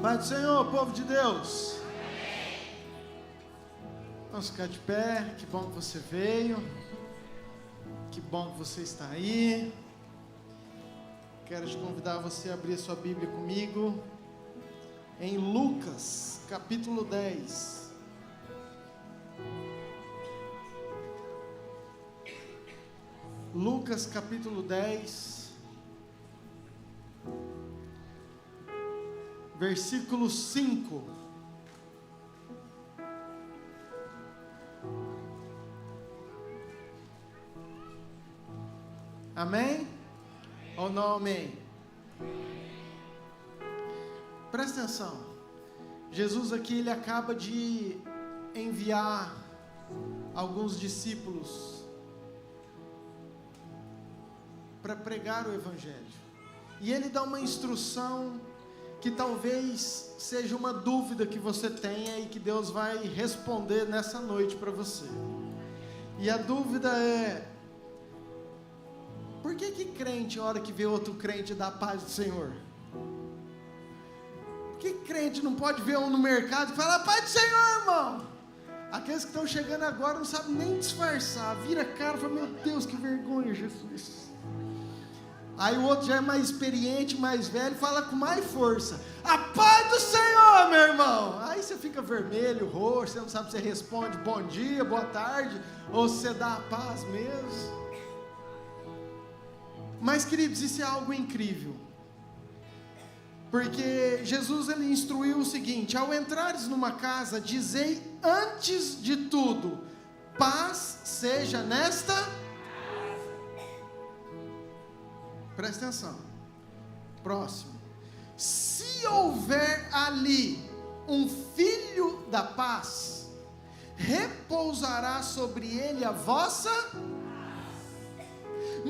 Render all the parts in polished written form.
Pai do Senhor, povo de Deus. Vamos ficar de pé. Que bom que você veio. Que bom que você está aí. Quero te convidar a você a abrir a sua Bíblia comigo em Lucas, capítulo 10. Lucas, capítulo 10, versículo 5. Amém? Ou não amém? Presta atenção. Jesus aqui, ele acaba de enviar alguns discípulos para pregar o Evangelho. E ele dá uma instrução que talvez seja uma dúvida que você tenha e que Deus vai responder nessa noite para você. E a dúvida é: por que crente, a hora que vê outro crente, dá a paz do Senhor? Por que crente não pode ver um no mercado e falar: a paz do Senhor, irmão? Aqueles que estão chegando agora não sabem nem disfarçar, vira a cara e fala: meu Deus, que vergonha, Jesus. Aí o outro já é mais experiente, mais velho, fala com mais força: a paz do Senhor, meu irmão. Aí você fica vermelho, roxo, você não sabe se você responde bom dia, boa tarde, ou se você dá a paz mesmo. Mas, queridos, isso é algo incrível, porque Jesus, ele instruiu o seguinte: ao entrares numa casa, dizei antes de tudo, paz seja nesta casa. Presta atenção. Próximo. Se houver ali um filho da paz, repousará sobre ele a vossa.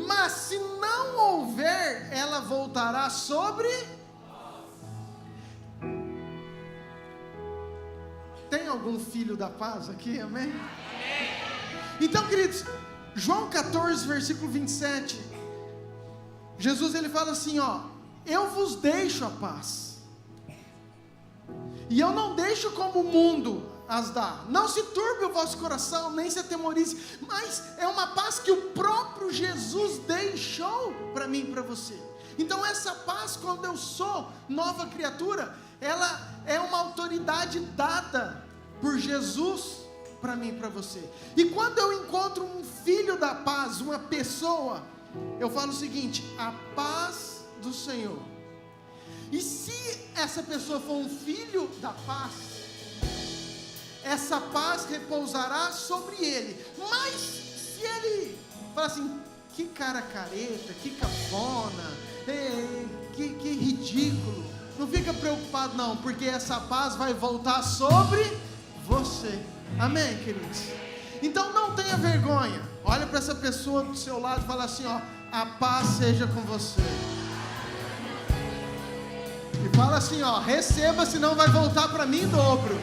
Mas se não houver, ela voltará sobre. Tem algum filho da paz aqui? Amém? Então, queridos, João 14, versículo 27. Jesus, ele fala assim, ó: eu vos deixo a paz, e eu não deixo como o mundo as dá. Não se turbe o vosso coração, nem se atemorize, mas é uma paz que o próprio Jesus deixou para mim e para você. Então essa paz, quando eu sou nova criatura, ela é uma autoridade dada por Jesus para mim e para você. E quando eu encontro um filho da paz, uma pessoa, eu falo o seguinte: a paz do Senhor. E se essa pessoa for um filho da paz, essa paz repousará sobre ele. Mas se ele fala assim: que cara careta, que cafona, que ridículo, não fica preocupado não, porque essa paz vai voltar sobre você. Amém, queridos? Então não tenha vergonha. Olha para essa pessoa do seu lado e fala assim, ó: a paz seja com você. E fala assim, ó: receba, senão vai voltar para mim em dobro.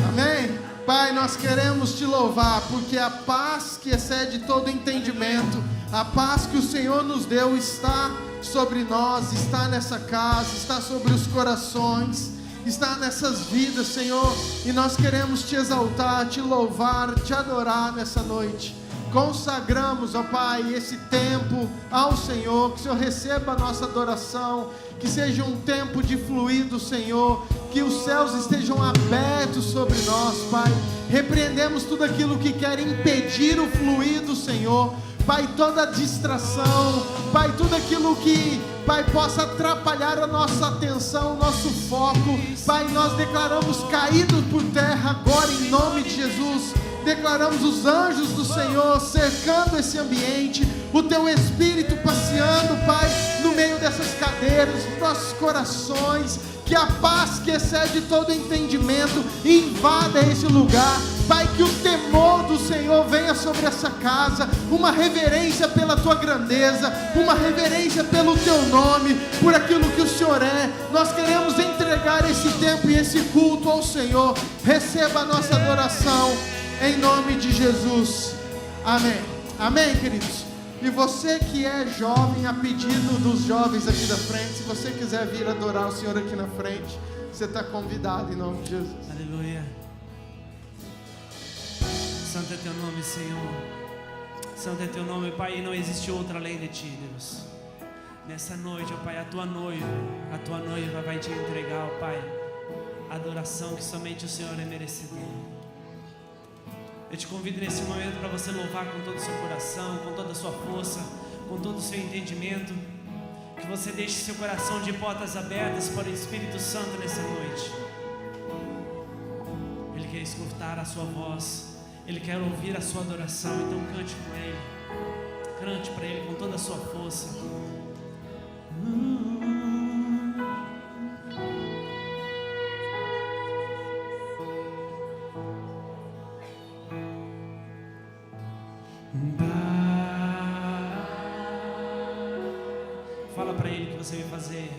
Amém? Pai, nós queremos te louvar, porque a paz que excede todo entendimento, a paz que o Senhor nos deu está sobre nós, está nessa casa, está sobre os corações, está nessas vidas, Senhor, e nós queremos te exaltar, te louvar, te adorar nessa noite. Consagramos, ó Pai, esse tempo ao Senhor, que o Senhor receba a nossa adoração, que seja um tempo de fluir do Senhor, que os céus estejam abertos sobre nós, Pai. Repreendemos tudo aquilo que quer impedir o fluir do Senhor, Pai, toda distração, Pai, tudo aquilo que, Pai, possa atrapalhar a nossa atenção, o nosso foco, Pai, nós declaramos caído por terra agora em nome de Jesus. Declaramos os anjos do Senhor cercando esse ambiente, o teu Espírito passeando, Pai, no meio dessas cadeiras, nos nossos corações, que a paz que excede todo entendimento invada esse lugar, Pai, que o temor do Senhor venha sobre essa casa, uma reverência pela tua grandeza, uma reverência pelo teu nome, por aquilo que o Senhor é. Nós queremos entregar esse tempo e esse culto ao Senhor. Receba a nossa adoração em nome de Jesus. Amém. Amém, queridos. E você que é jovem, a pedido dos jovens aqui da frente, se você quiser vir adorar o Senhor aqui na frente, você está convidado em nome de Jesus. Aleluia. Santo é teu nome, Senhor. Santo é teu nome, Pai, e não existe outra além de ti, Deus. Nessa noite, ó Pai, a tua noiva vai te entregar, ó Pai, a adoração que somente o Senhor é merecedor. Eu te convido nesse momento para você louvar com todo o seu coração, com toda a sua força, com todo o seu entendimento. Que você deixe seu coração de portas abertas para o Espírito Santo nessa noite. Ele quer escutar a sua voz, Ele quer ouvir a sua adoração. Então cante com Ele, cante para Ele com toda a sua força. Fala para Ele o que você vai fazer.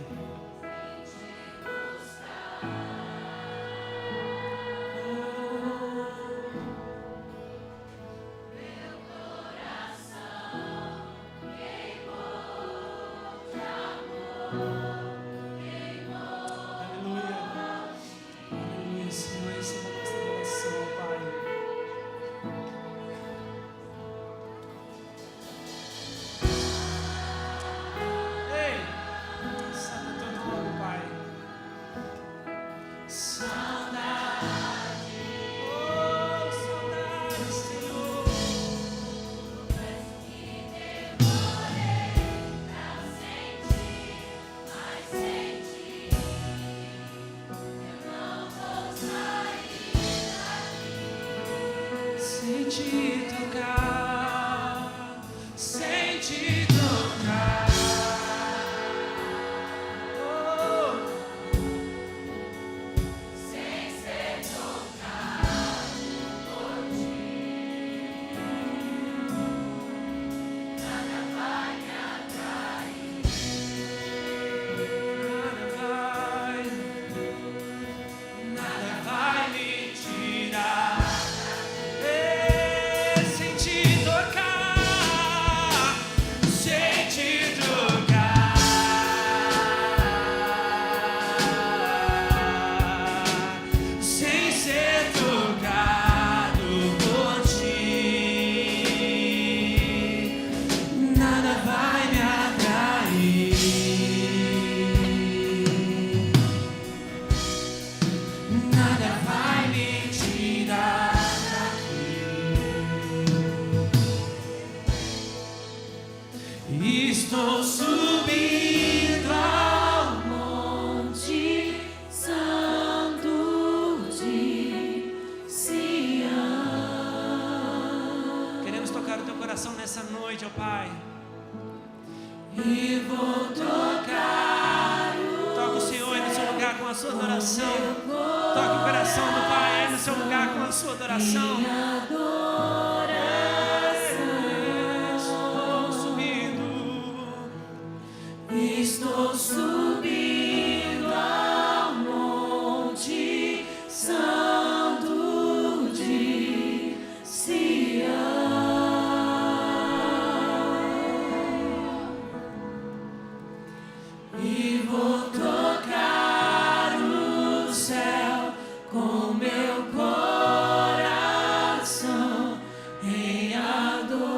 Estou subindo ao monte santo de Sião. Queremos tocar o teu coração nessa noite, ó Pai. E vou tocar Toca o Senhor aí no seu lugar com a sua adoração. Toca o coração do Pai aí no seu lugar com a sua adoração. Estou subindo ao monte santo de Sião e vou tocar o céu com meu coração em adoração.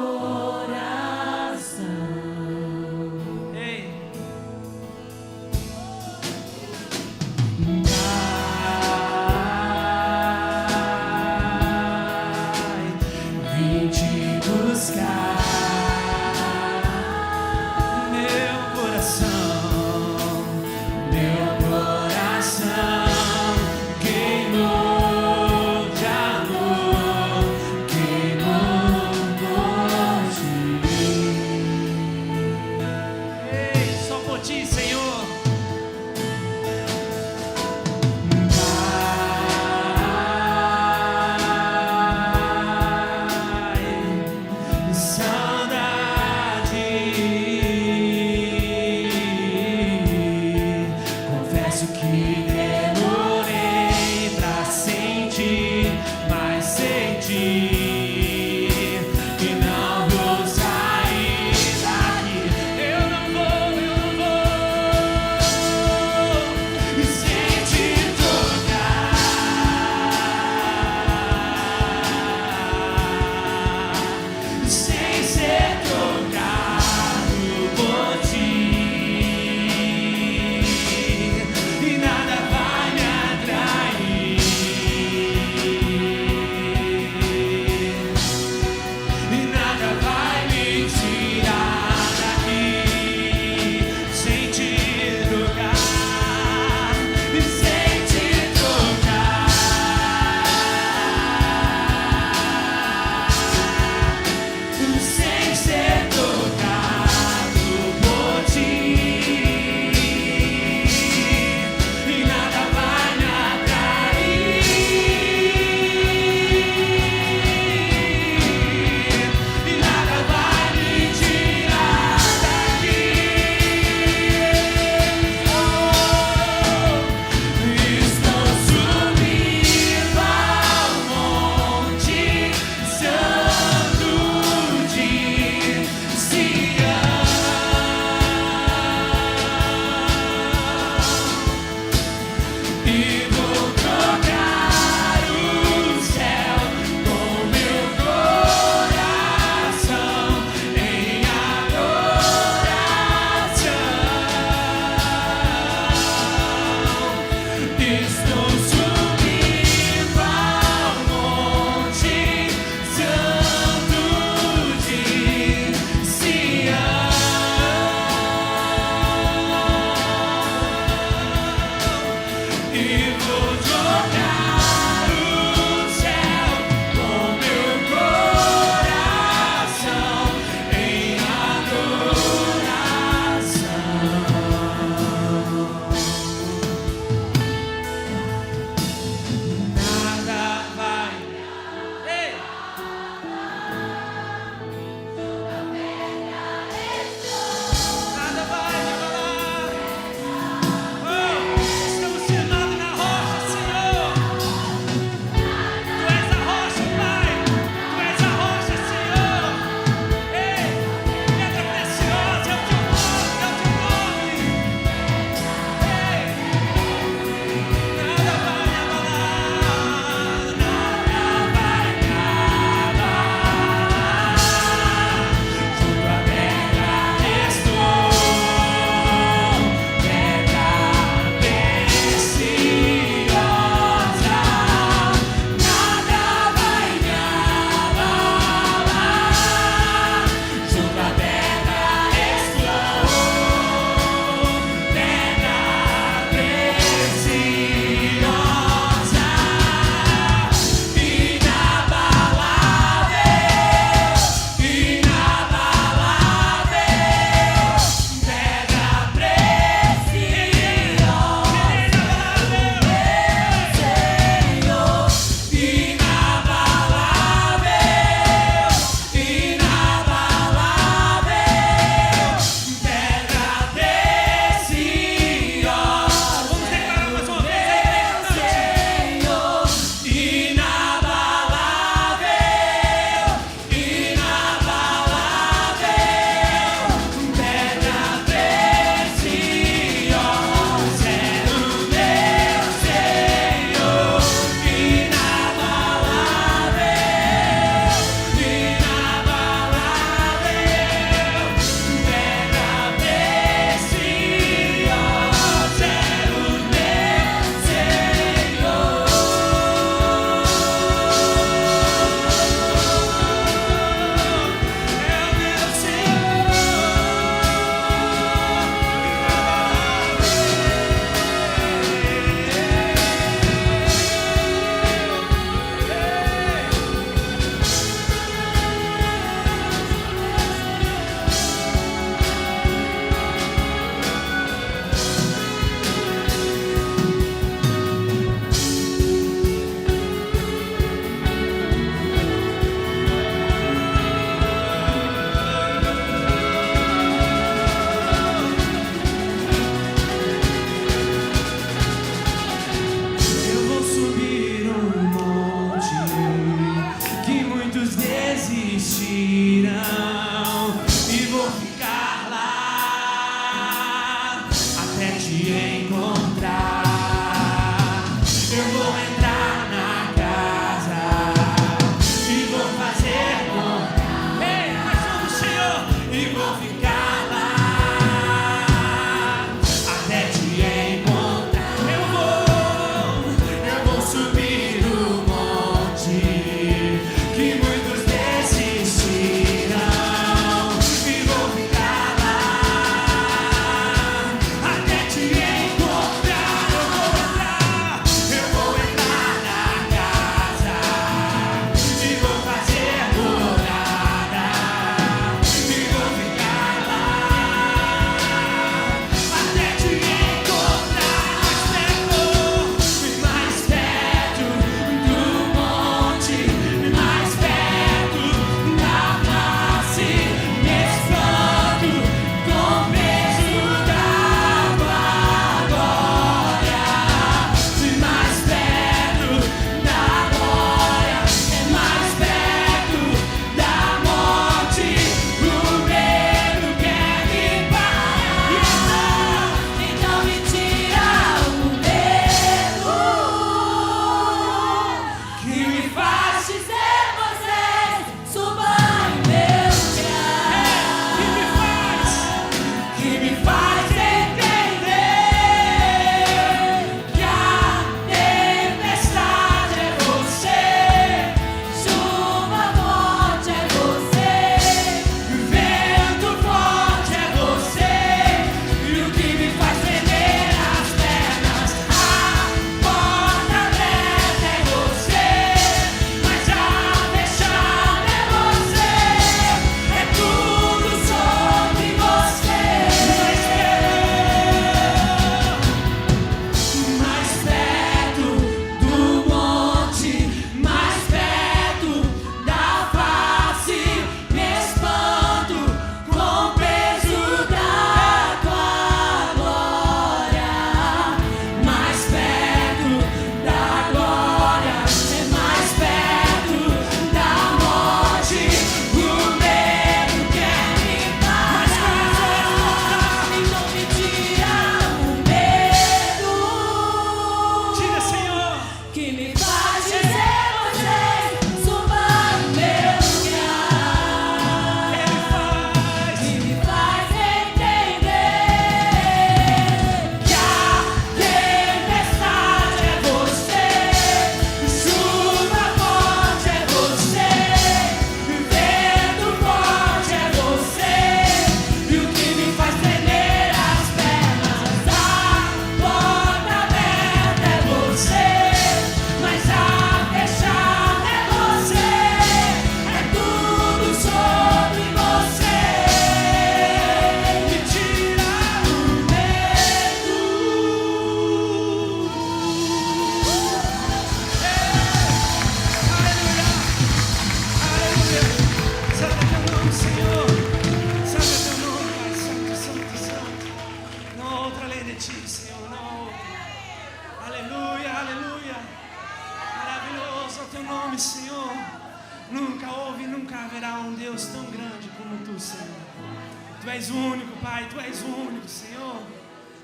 Tu és único, Pai, Tu és único, Senhor.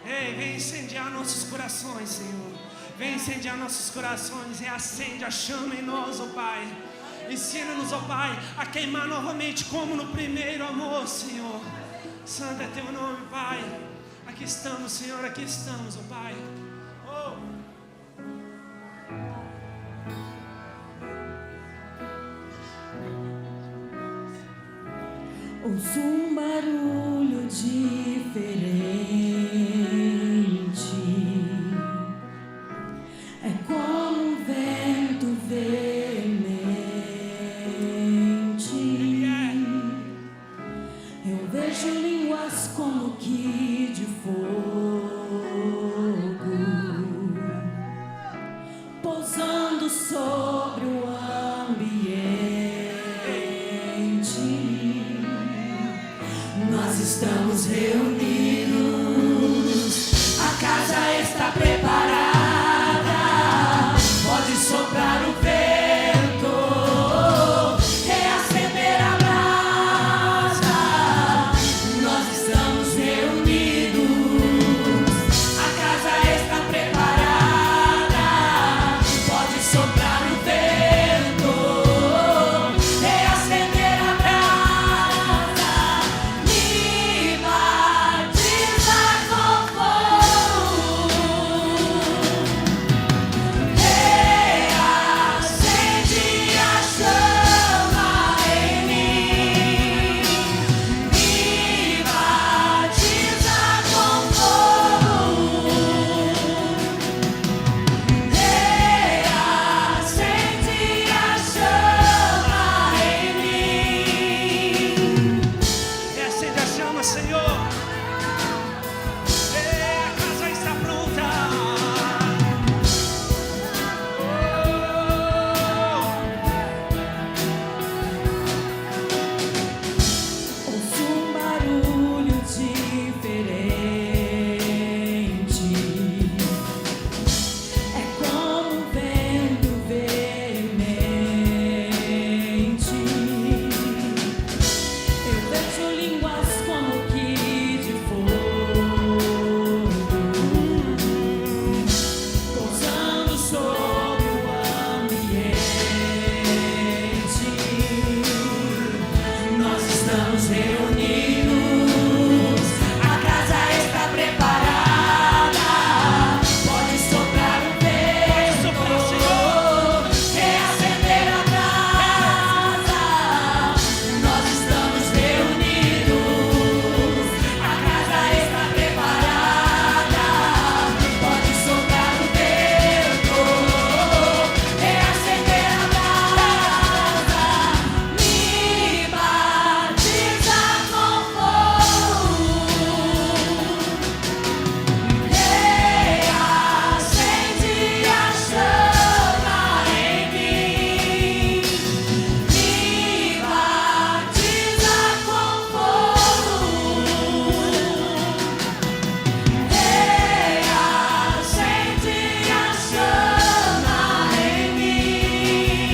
Ei, vem incendiar nossos corações, Senhor. Vem incendiar nossos corações e acende a chama em nós, ó Pai. Ensina-nos, ó Pai, a queimar novamente como no primeiro amor, Senhor. Santo é Teu nome, Pai. Aqui estamos, Senhor, aqui estamos, ó Pai. Oh. Ouço um barulho diferente. É como um vento veemente. Eu vejo línguas como que de fogo, pousando sobre o ambiente. Nós estamos reunidos, a casa está preparada. Pode soprar o vento, reacender a brasa. Nós estamos reunidos, a casa está preparada. Pode soprar o vento, reacender a brasa. Me batiza com fogo, reacende a chama em mim. Me batiza com fogo, reacende a chama em mim. Reacende a chama, Senhor. Ei, a casa está pronta. Ouço um barulho diferente. É como um vento veemente. Eu vejo línguas como que de fogo, pousando sobre o ambiente. Nós estamos reunidos, a casa está preparada. Pode soprar o vento, reacender a brasa. Nós estamos reunidos, a casa está preparada. Pode soprar o vento, reacender a brasa. Me batiza com fogo, reacende a chama em mim. Me batiza com fogo, reacende a chama em mim.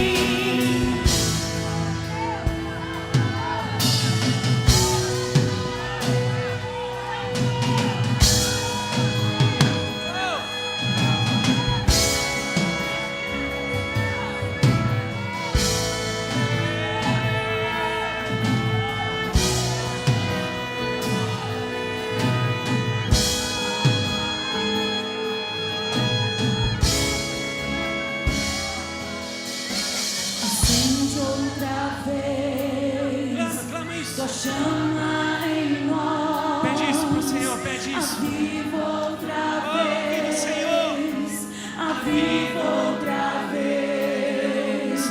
Acende outra vez Clama, clama isso. tua chama em nós. Pede isso pro Senhor, pede isso. Aviva outra Oh, viva o Senhor. vez. Aviva outra vez.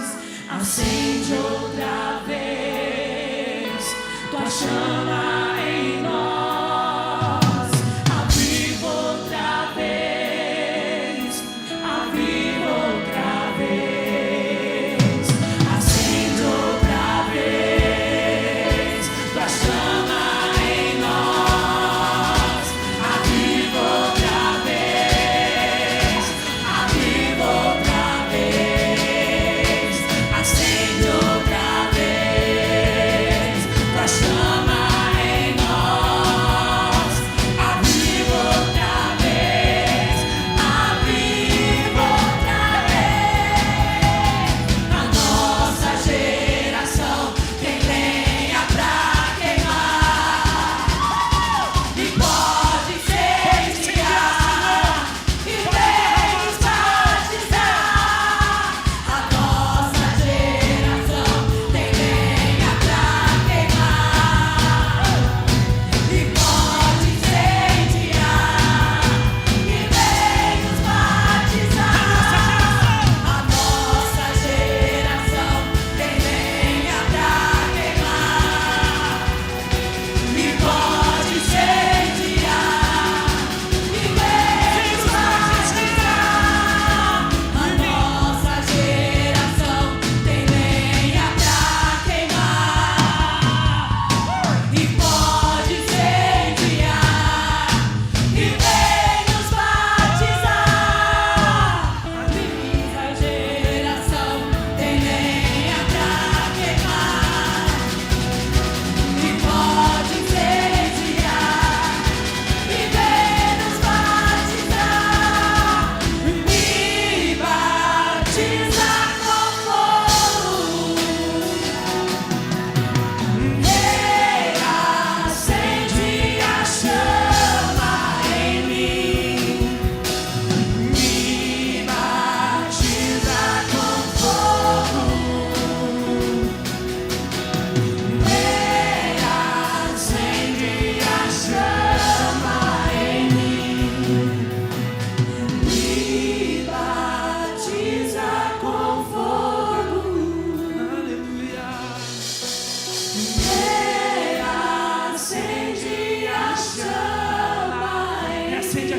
Acende outra vez tua chama em nós. Aviva outra vez. Aviva outra vez. Acende outra vez tua chama em nós. Aviva outra vez. Aviva outra vez. Acende outra vez tua chama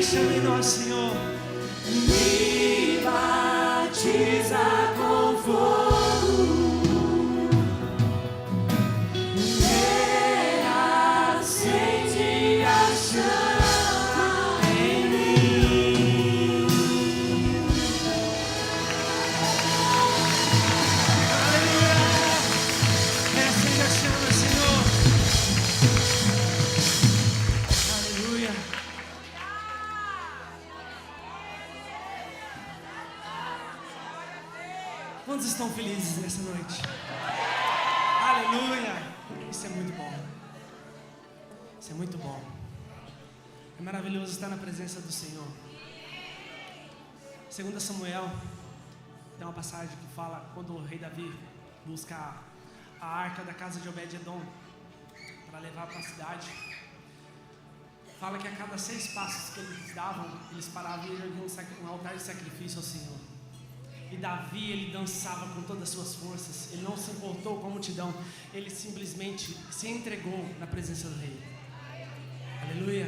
Acenda a chama em nós, Senhor. Me batiza com fogo, acende a chama em mim. Aleluia. Acende a chama, Senhor. Aleluia. Quantos estão felizes nessa noite? Aleluia! Isso é muito bom. Isso é muito bom. É maravilhoso estar na presença do Senhor. 2 Samuel tem uma passagem que fala quando o rei Davi busca a arca da casa de Obed-Edom para levar para a cidade. Fala que a cada 6 passos que eles davam, eles paravam e erguiam um altar de sacrifício ao Senhor. E Davi, ele dançava com todas as suas forças. Ele não se importou com a multidão. Ele simplesmente se entregou na presença do rei. Aleluia.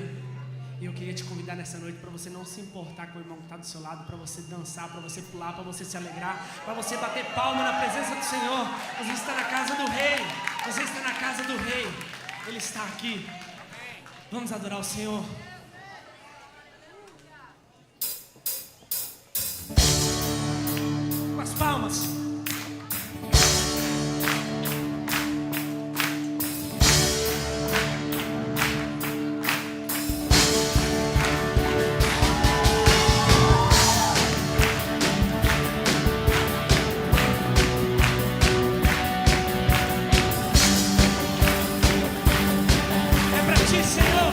E eu queria te convidar nessa noite para você não se importar com o irmão que está do seu lado, para você dançar, para você pular, para você se alegrar, para você bater palma na presença do Senhor. Você está na casa do rei. Você está na casa do rei. Ele está aqui. Vamos adorar o Senhor. Com as palmas. É pra ti, Senhor.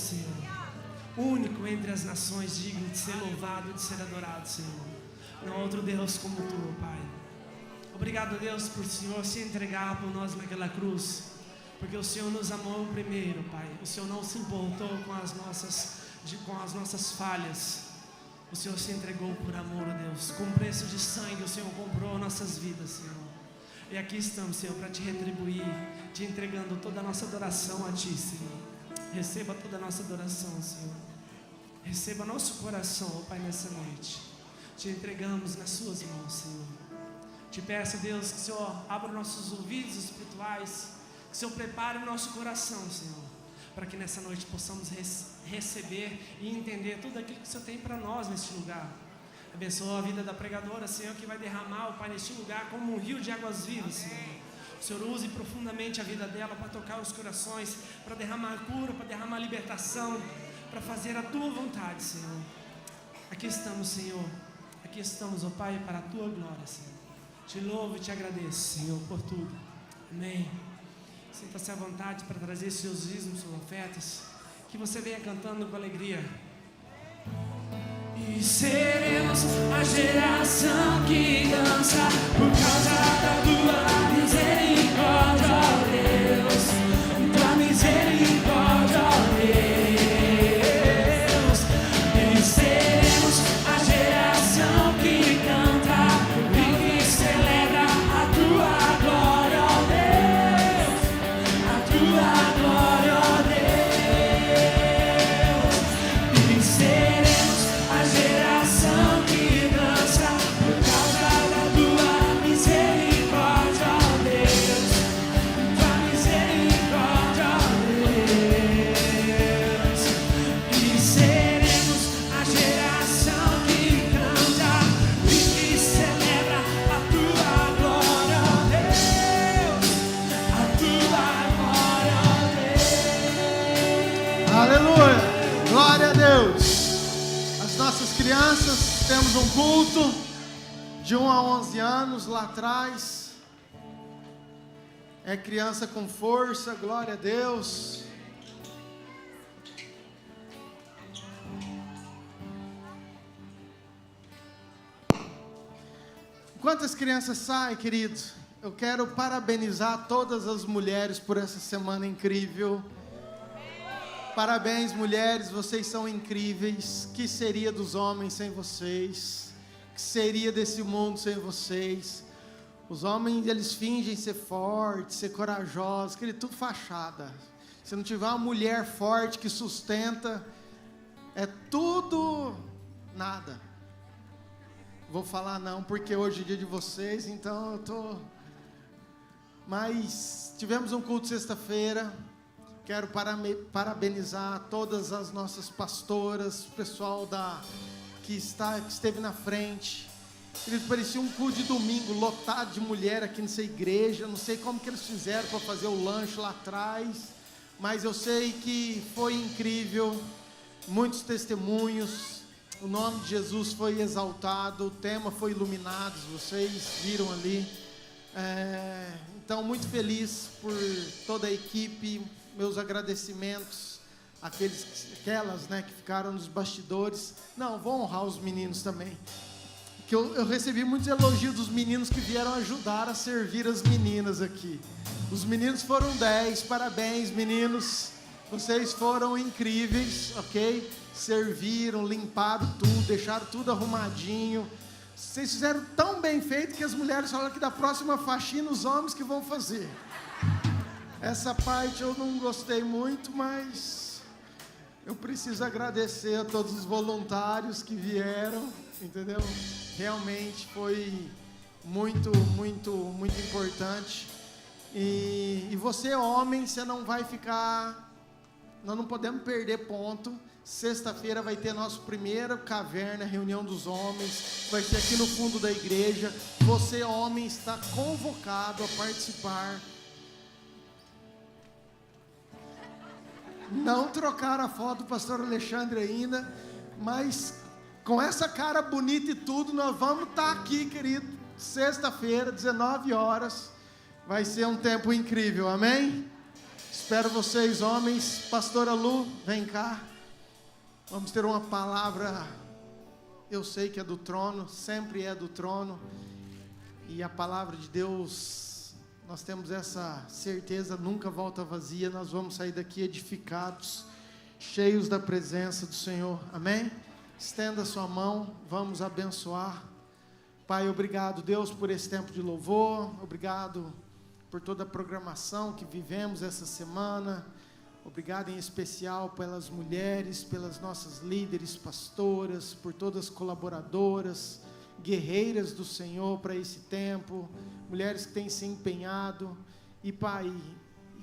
Senhor. Único entre as nações, digno de ser louvado e de ser adorado, Senhor. Não há outro Deus como Tu, Pai. Obrigado, Deus, por o Senhor se entregar por nós naquela cruz, porque o Senhor nos amou primeiro, Pai. O Senhor não se importou com as nossas falhas. O Senhor se entregou por amor a Deus. Com preço de sangue, o Senhor comprou nossas vidas, Senhor. E aqui estamos, Senhor, para Te retribuir, Te entregando toda a nossa adoração a Ti, Senhor. Receba toda a nossa adoração, Senhor. Receba nosso coração, ó Pai, nessa noite. Te entregamos nas Suas mãos, Senhor. Te peço, Deus, que o Senhor abra nossos ouvidos espirituais, que o Senhor prepare o nosso coração, Senhor, para que nessa noite possamos receber e entender tudo aquilo que o Senhor tem para nós neste lugar. Abençoa a vida da pregadora, Senhor, que vai derramar, ó Pai, neste lugar como um rio de águas vivas, Senhor. O Senhor use profundamente a vida dela para tocar os corações, para derramar cura, para derramar libertação, para fazer a Tua vontade, Senhor. Aqui estamos, Senhor. Aqui estamos, ó Pai, para a Tua glória, Senhor. Te louvo e Te agradeço, Senhor, por tudo. Amém. Sinta-se à vontade para trazer seus dízimos, suas ofertas. Que você venha cantando com alegria. E seremos a geração que dança por causa da Tua misericórdia, ó Deus. Tua misericórdia, ó Deus. E seremos a geração que canta e que celebra a Tua glória, ó Deus. A Tua glória, ó Deus. E seremos a geração que dança por causa da Tua misericórdia, ó Deus. Tua misericórdia, ó Deus. E seremos a geração que canta e que celebra a Tua glória, ó Deus. A Tua glória, ó Deus. Aleluia! Glória a Deus! As nossas crianças, temos um culto de 1 a 11 anos lá atrás. É criança com força, glória a Deus. Quantas crianças saem, querido? Eu quero parabenizar todas as mulheres por essa semana incrível. Parabéns, mulheres, vocês são incríveis. Que seria dos homens sem vocês? Que seria desse mundo sem vocês? Os homens, eles fingem ser fortes, ser corajosos, querido, tudo fachada. Se não tiver uma mulher forte que sustenta, é tudo nada. Vou falar não, porque hoje é dia de vocês, então eu tô... Mas tivemos um culto sexta-feira. Quero parabenizar todas as nossas pastoras, o pessoal que esteve na frente. Eles pareciam um culto de domingo, lotado de mulher aqui nessa igreja. Não sei como que eles fizeram para fazer o lanche lá atrás, mas eu sei que foi incrível. Muitos testemunhos, o nome de Jesus foi exaltado, o tema foi iluminado, vocês viram ali. Então, muito feliz por toda a equipe. Meus agradecimentos aquelas, né, que ficaram nos bastidores. Não, vou honrar os meninos também, que eu recebi muitos elogios dos meninos que vieram ajudar a servir as meninas aqui. Os meninos foram 10, parabéns, meninos, vocês foram incríveis, ok? Serviram, limparam tudo, deixaram tudo arrumadinho. Vocês fizeram tão bem feito que as mulheres falaram que da próxima faxina os homens que vão fazer. Essa parte eu não gostei muito, mas eu preciso agradecer a todos os voluntários que vieram, entendeu? Realmente foi muito, muito, muito importante. E você, homem, você não vai ficar... Nós não podemos perder ponto. Sexta-feira vai ter nossa primeira caverna, reunião dos homens. Vai ser aqui no fundo da igreja. Você, homem, está convocado a participar. Não trocaram a foto do pastor Alexandre ainda, mas com essa cara bonita e tudo, nós vamos estar aqui, querido, sexta-feira, 19 horas, vai ser um tempo incrível, amém? Espero vocês, homens. Pastora Lu, vem cá. Vamos ter uma palavra, eu sei que é do trono, sempre é do trono. E a palavra de Deus, nós temos essa certeza, nunca volta vazia. Nós vamos sair daqui edificados, cheios da presença do Senhor. Amém? Estenda sua mão, vamos abençoar. Pai, obrigado, Deus, por esse tempo de louvor. Obrigado por toda a programação que vivemos essa semana. Obrigado em especial pelas mulheres, pelas nossas líderes, pastoras, por todas as colaboradoras, guerreiras do Senhor para esse tempo, mulheres que têm se empenhado. E Pai,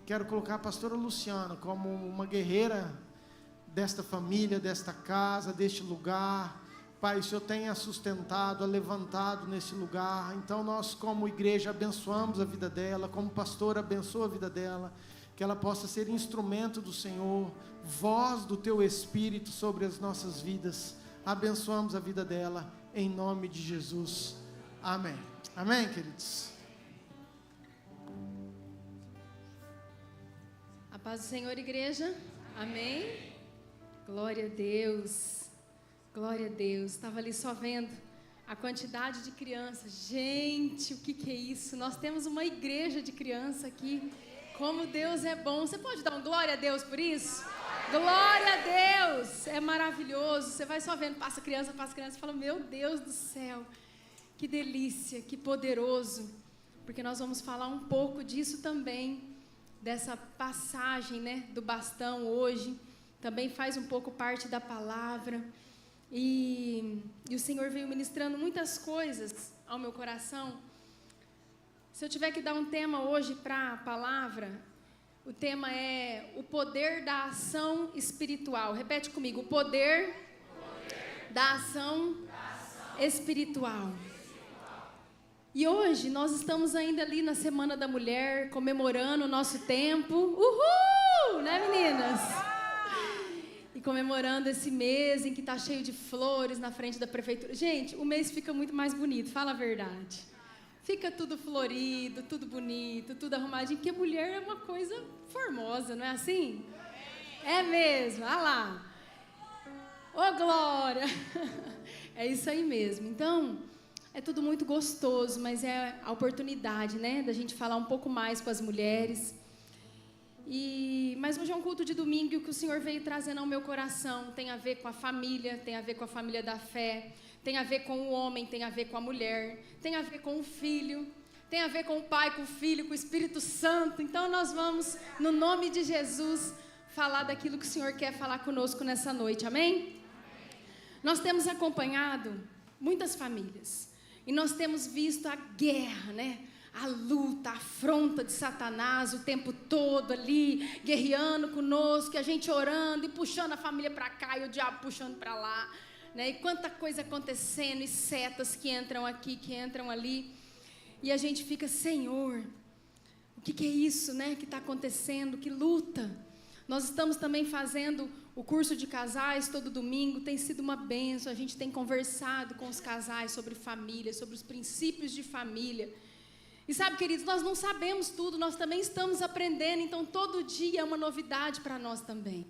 quero colocar a pastora Luciana como uma guerreira desta família, desta casa, deste lugar. Pai, o Senhor tem a sustentado, a levantado nesse lugar. Então nós, como igreja, abençoamos a vida dela, como pastora, abençoa a vida dela, que ela possa ser instrumento do Senhor, voz do Teu Espírito sobre as nossas vidas. Abençoamos a vida dela, em nome de Jesus. Amém. Amém, queridos? A paz do Senhor, igreja. Amém. Glória a Deus. Glória a Deus. Estava ali só vendo a quantidade de crianças. Gente, o que é isso? Nós temos uma igreja de criança aqui. Como Deus é bom. Você pode dar um glória a Deus por isso? Glória a Deus. É maravilhoso. Você vai só vendo, passa criança e fala, meu Deus do céu. Que delícia, que poderoso. Porque nós vamos falar um pouco disso também. Dessa passagem, né, do bastão hoje. Também faz um pouco parte da palavra. E o Senhor veio ministrando muitas coisas ao meu coração. Se eu tiver que dar um tema hoje para a palavra, o tema é o poder da ação espiritual. Repete comigo, o poder da ação espiritual. E hoje nós estamos ainda ali na Semana da Mulher, comemorando o nosso tempo. Uhul! Né, meninas? E comemorando esse mês em que está cheio de flores na frente da prefeitura. Gente, o mês fica muito mais bonito, fala a verdade. Fica tudo florido, tudo bonito, tudo arrumadinho, porque mulher é uma coisa formosa, não é assim? É mesmo, olha lá. Ô, glória! É isso aí mesmo. Então, é tudo muito gostoso, mas é a oportunidade, né, da gente falar um pouco mais com as mulheres. Mas hoje é um culto de domingo e o que o Senhor veio trazendo ao meu coração tem a ver com a família, tem a ver com a família da fé, tem a ver com o homem, tem a ver com a mulher, tem a ver com o filho, tem a ver com o Pai, com o Filho, com o Espírito Santo. Então nós vamos, no nome de Jesus, falar daquilo que o Senhor quer falar conosco nessa noite, amém? Nós temos acompanhado muitas famílias e nós temos visto a guerra, né? A luta, a afronta de Satanás o tempo todo ali, guerreando conosco, a gente orando e puxando a família para cá e o diabo puxando para lá, né? E quanta coisa acontecendo, e setas que entram aqui, que entram ali, e a gente fica, Senhor, o que é isso, né, que está acontecendo? Que luta! Nós estamos também fazendo o curso de casais todo domingo, tem sido uma bênção, a gente tem conversado com os casais sobre família, sobre os princípios de família. E sabe, queridos, nós não sabemos tudo, nós também estamos aprendendo, então todo dia é uma novidade para nós também.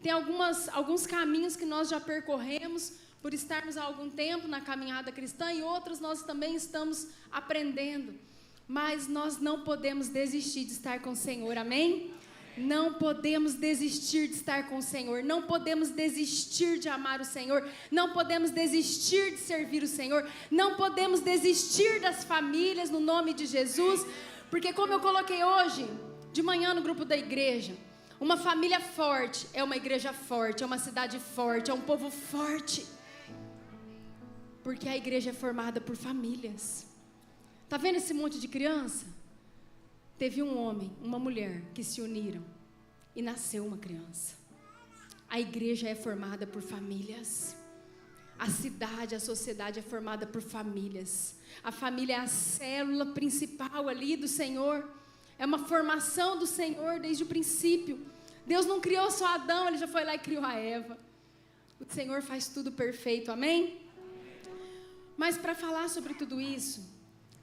Tem alguns caminhos que nós já percorremos por estarmos há algum tempo na caminhada cristã e outros nós também estamos aprendendo. Mas nós não podemos desistir de estar com o Senhor, amém? Não podemos desistir de estar com o Senhor, não podemos desistir de amar o Senhor, não podemos desistir de servir o Senhor, não podemos desistir das famílias no nome de Jesus, porque como eu coloquei hoje, de manhã no grupo da igreja, uma família forte é uma igreja forte, é uma cidade forte, é um povo forte, porque a igreja é formada por famílias. Tá vendo esse monte de criança? Teve um homem, uma mulher que se uniram e nasceu uma criança. A igreja é formada por famílias. A cidade, a sociedade é formada por famílias. A família é a célula principal ali do Senhor. É uma formação do Senhor desde o princípio. Deus não criou só Adão, Ele já foi lá e criou a Eva. O Senhor faz tudo perfeito, amém? Mas para falar sobre tudo isso,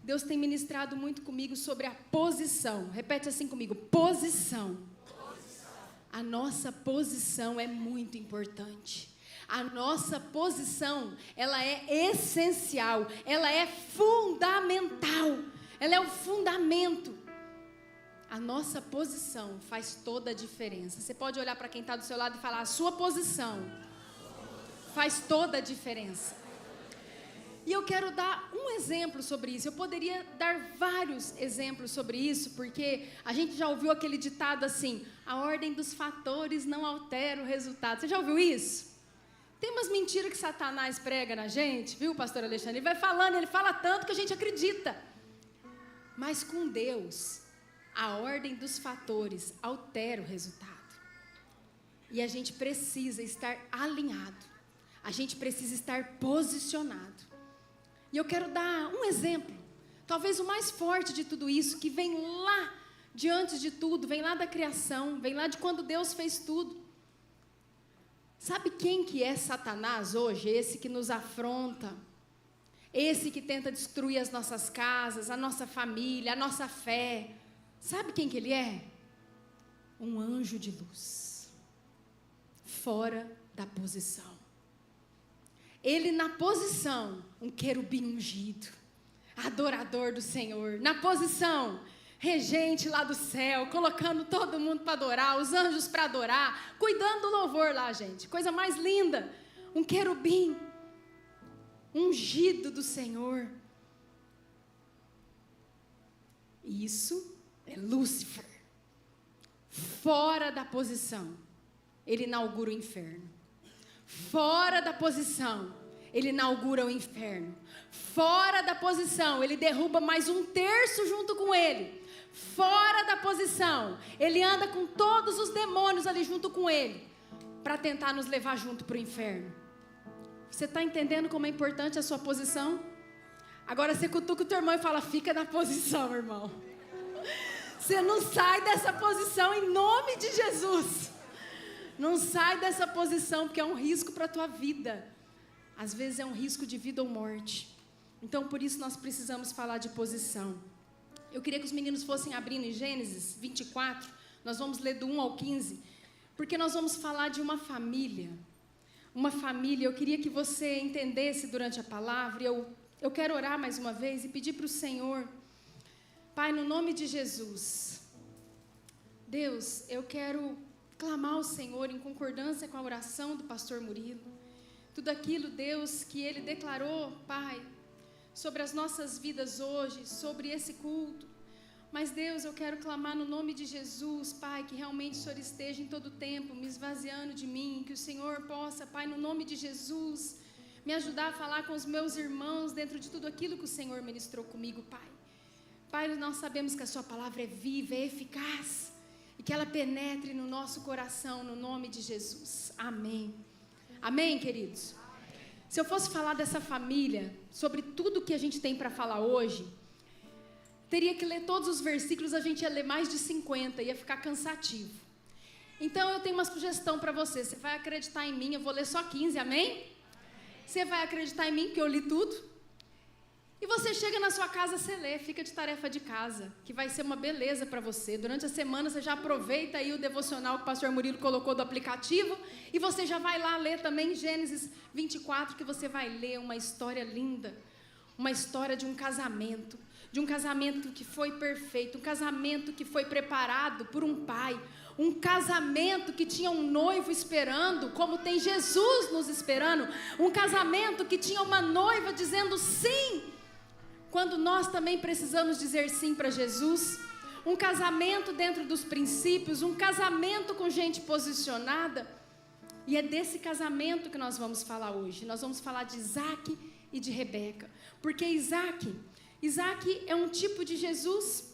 Deus tem ministrado muito comigo sobre a posição. Repete assim comigo, posição. A nossa posição é muito importante. A nossa posição, ela é essencial, ela é fundamental, ela é o fundamento. A nossa posição faz toda a diferença. Você pode olhar para quem está do seu lado e falar: a sua posição faz toda a diferença. E eu quero dar um exemplo sobre isso. Eu poderia dar vários exemplos sobre isso, porque a gente já ouviu aquele ditado assim: a ordem dos fatores não altera o resultado. Você já ouviu isso? Tem umas mentiras que Satanás prega na gente, viu, pastor Alexandre? Ele vai falando, ele fala tanto que a gente acredita. Mas com Deus, a ordem dos fatores altera o resultado. E a gente precisa estar alinhado. A gente precisa estar posicionado. E eu quero dar um exemplo, talvez o mais forte de tudo isso, que vem lá de antes de tudo, vem lá da criação, vem lá de quando Deus fez tudo. Sabe quem que é Satanás hoje? Esse que nos afronta, esse que tenta destruir as nossas casas, a nossa família, a nossa fé. Sabe quem que ele é? Um anjo de luz, fora da posição. Ele na posição, um querubim ungido, adorador do Senhor. Na posição, regente lá do céu, colocando todo mundo para adorar, os anjos para adorar, cuidando do louvor lá, gente. Coisa mais linda. Um querubim ungido do Senhor. Isso é Lúcifer. Fora da posição, ele inaugura o inferno. Fora da posição, ele inaugura o inferno. Fora da posição, ele derruba mais 1/3 junto com ele. Fora da posição, ele anda com todos os demônios ali junto com ele, para tentar nos levar junto para o inferno. Você está entendendo como é importante a sua posição? Agora você cutuca o teu irmão e fala: fica na posição, irmão. Você não sai dessa posição em nome de Jesus. Não sai dessa posição, porque é um risco para a tua vida. Às vezes é um risco de vida ou morte. Então, por isso nós precisamos falar de posição. Eu queria que os meninos fossem abrindo em Gênesis 24. Nós vamos ler do 1 ao 15. Porque nós vamos falar de uma família. Uma família. Eu queria que você entendesse durante a palavra. Eu quero orar mais uma vez e pedir para o Senhor. Pai, no nome de Jesus. Deus, eu quero clamar ao Senhor em concordância com a oração do pastor Murilo. Tudo aquilo, Deus, que ele declarou, Pai, sobre as nossas vidas hoje, sobre esse culto. Mas, Deus, eu quero clamar no nome de Jesus, Pai, que realmente o Senhor esteja em todo o tempo me esvaziando de mim, que o Senhor possa, Pai, no nome de Jesus, me ajudar a falar com os meus irmãos dentro de tudo aquilo que o Senhor ministrou comigo, Pai. Pai, nós sabemos que a sua palavra é viva, é eficaz, e que ela penetre no nosso coração, no nome de Jesus. Amém. Amém, queridos? Se eu fosse falar dessa família, sobre tudo que a gente tem para falar hoje, teria que ler todos os versículos, a gente ia ler mais de 50, ia ficar cansativo. Então eu tenho uma sugestão para você. Você vai acreditar em mim, eu vou ler só 15, amém? Você vai acreditar em mim, que eu li tudo? E você chega na sua casa, você lê, fica de tarefa de casa, que vai ser uma beleza para você. Durante a semana você já aproveita aí o devocional que o pastor Murilo colocou do aplicativo, e você já vai lá ler também Gênesis 24, que você vai ler uma história linda, uma história de um casamento que foi perfeito, um casamento que foi preparado por um pai, um casamento que tinha um noivo esperando, como tem Jesus nos esperando, um casamento que tinha uma noiva dizendo sim, quando nós também precisamos dizer sim para Jesus, um casamento dentro dos princípios, um casamento com gente posicionada. E é desse casamento que nós vamos falar hoje. Nós vamos falar de Isaac e de Rebeca, porque Isaac é um tipo de Jesus,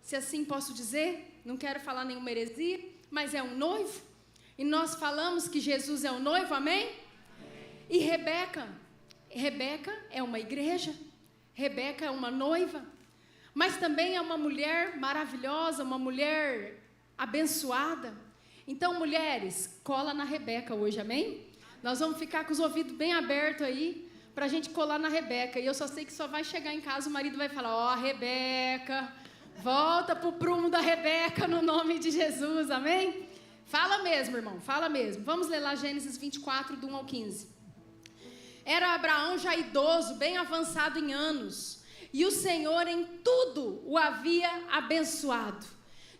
se assim posso dizer. Não quero falar nenhuma heresia, mas é um noivo, e nós falamos que Jesus é o noivo, amém? E Rebeca é uma igreja, Rebeca é uma noiva, mas também é uma mulher maravilhosa, uma mulher abençoada. Então, mulheres, cola na Rebeca hoje, amém? Nós vamos ficar com os ouvidos bem abertos aí, para a gente colar na Rebeca. E eu só sei que só vai chegar em casa, o marido vai falar: ó, Rebeca, volta pro prumo da Rebeca, no nome de Jesus, amém? Fala mesmo, irmão, fala mesmo. Vamos ler lá Gênesis 24, do 1 ao 15. Era Abraão já idoso, bem avançado em anos, e o Senhor em tudo o havia abençoado.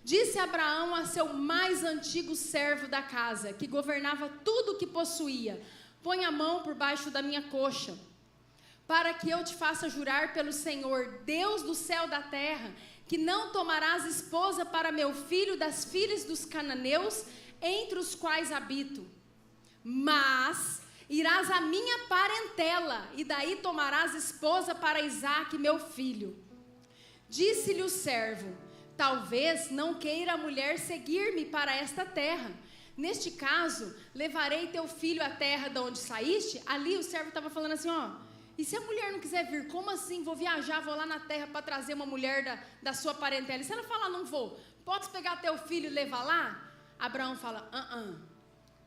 Disse Abraão a seu mais antigo servo da casa, que governava tudo o que possuía: põe a mão por baixo da minha coxa, para que eu te faça jurar pelo Senhor, Deus do céu e da terra, que não tomarás esposa para meu filho das filhas dos cananeus, entre os quais habito, mas irás à minha parentela, e daí tomarás esposa para Isaque, meu filho. Disse-lhe o servo: talvez não queira a mulher seguir-me para esta terra. Neste caso, levarei teu filho à terra de onde saíste. Ali o servo estava falando assim, ó, e se a mulher não quiser vir, como assim? Vou viajar, vou lá na terra para trazer uma mulher da sua parentela. E se ela falar, não vou, podes pegar teu filho e levar lá? Abraão fala,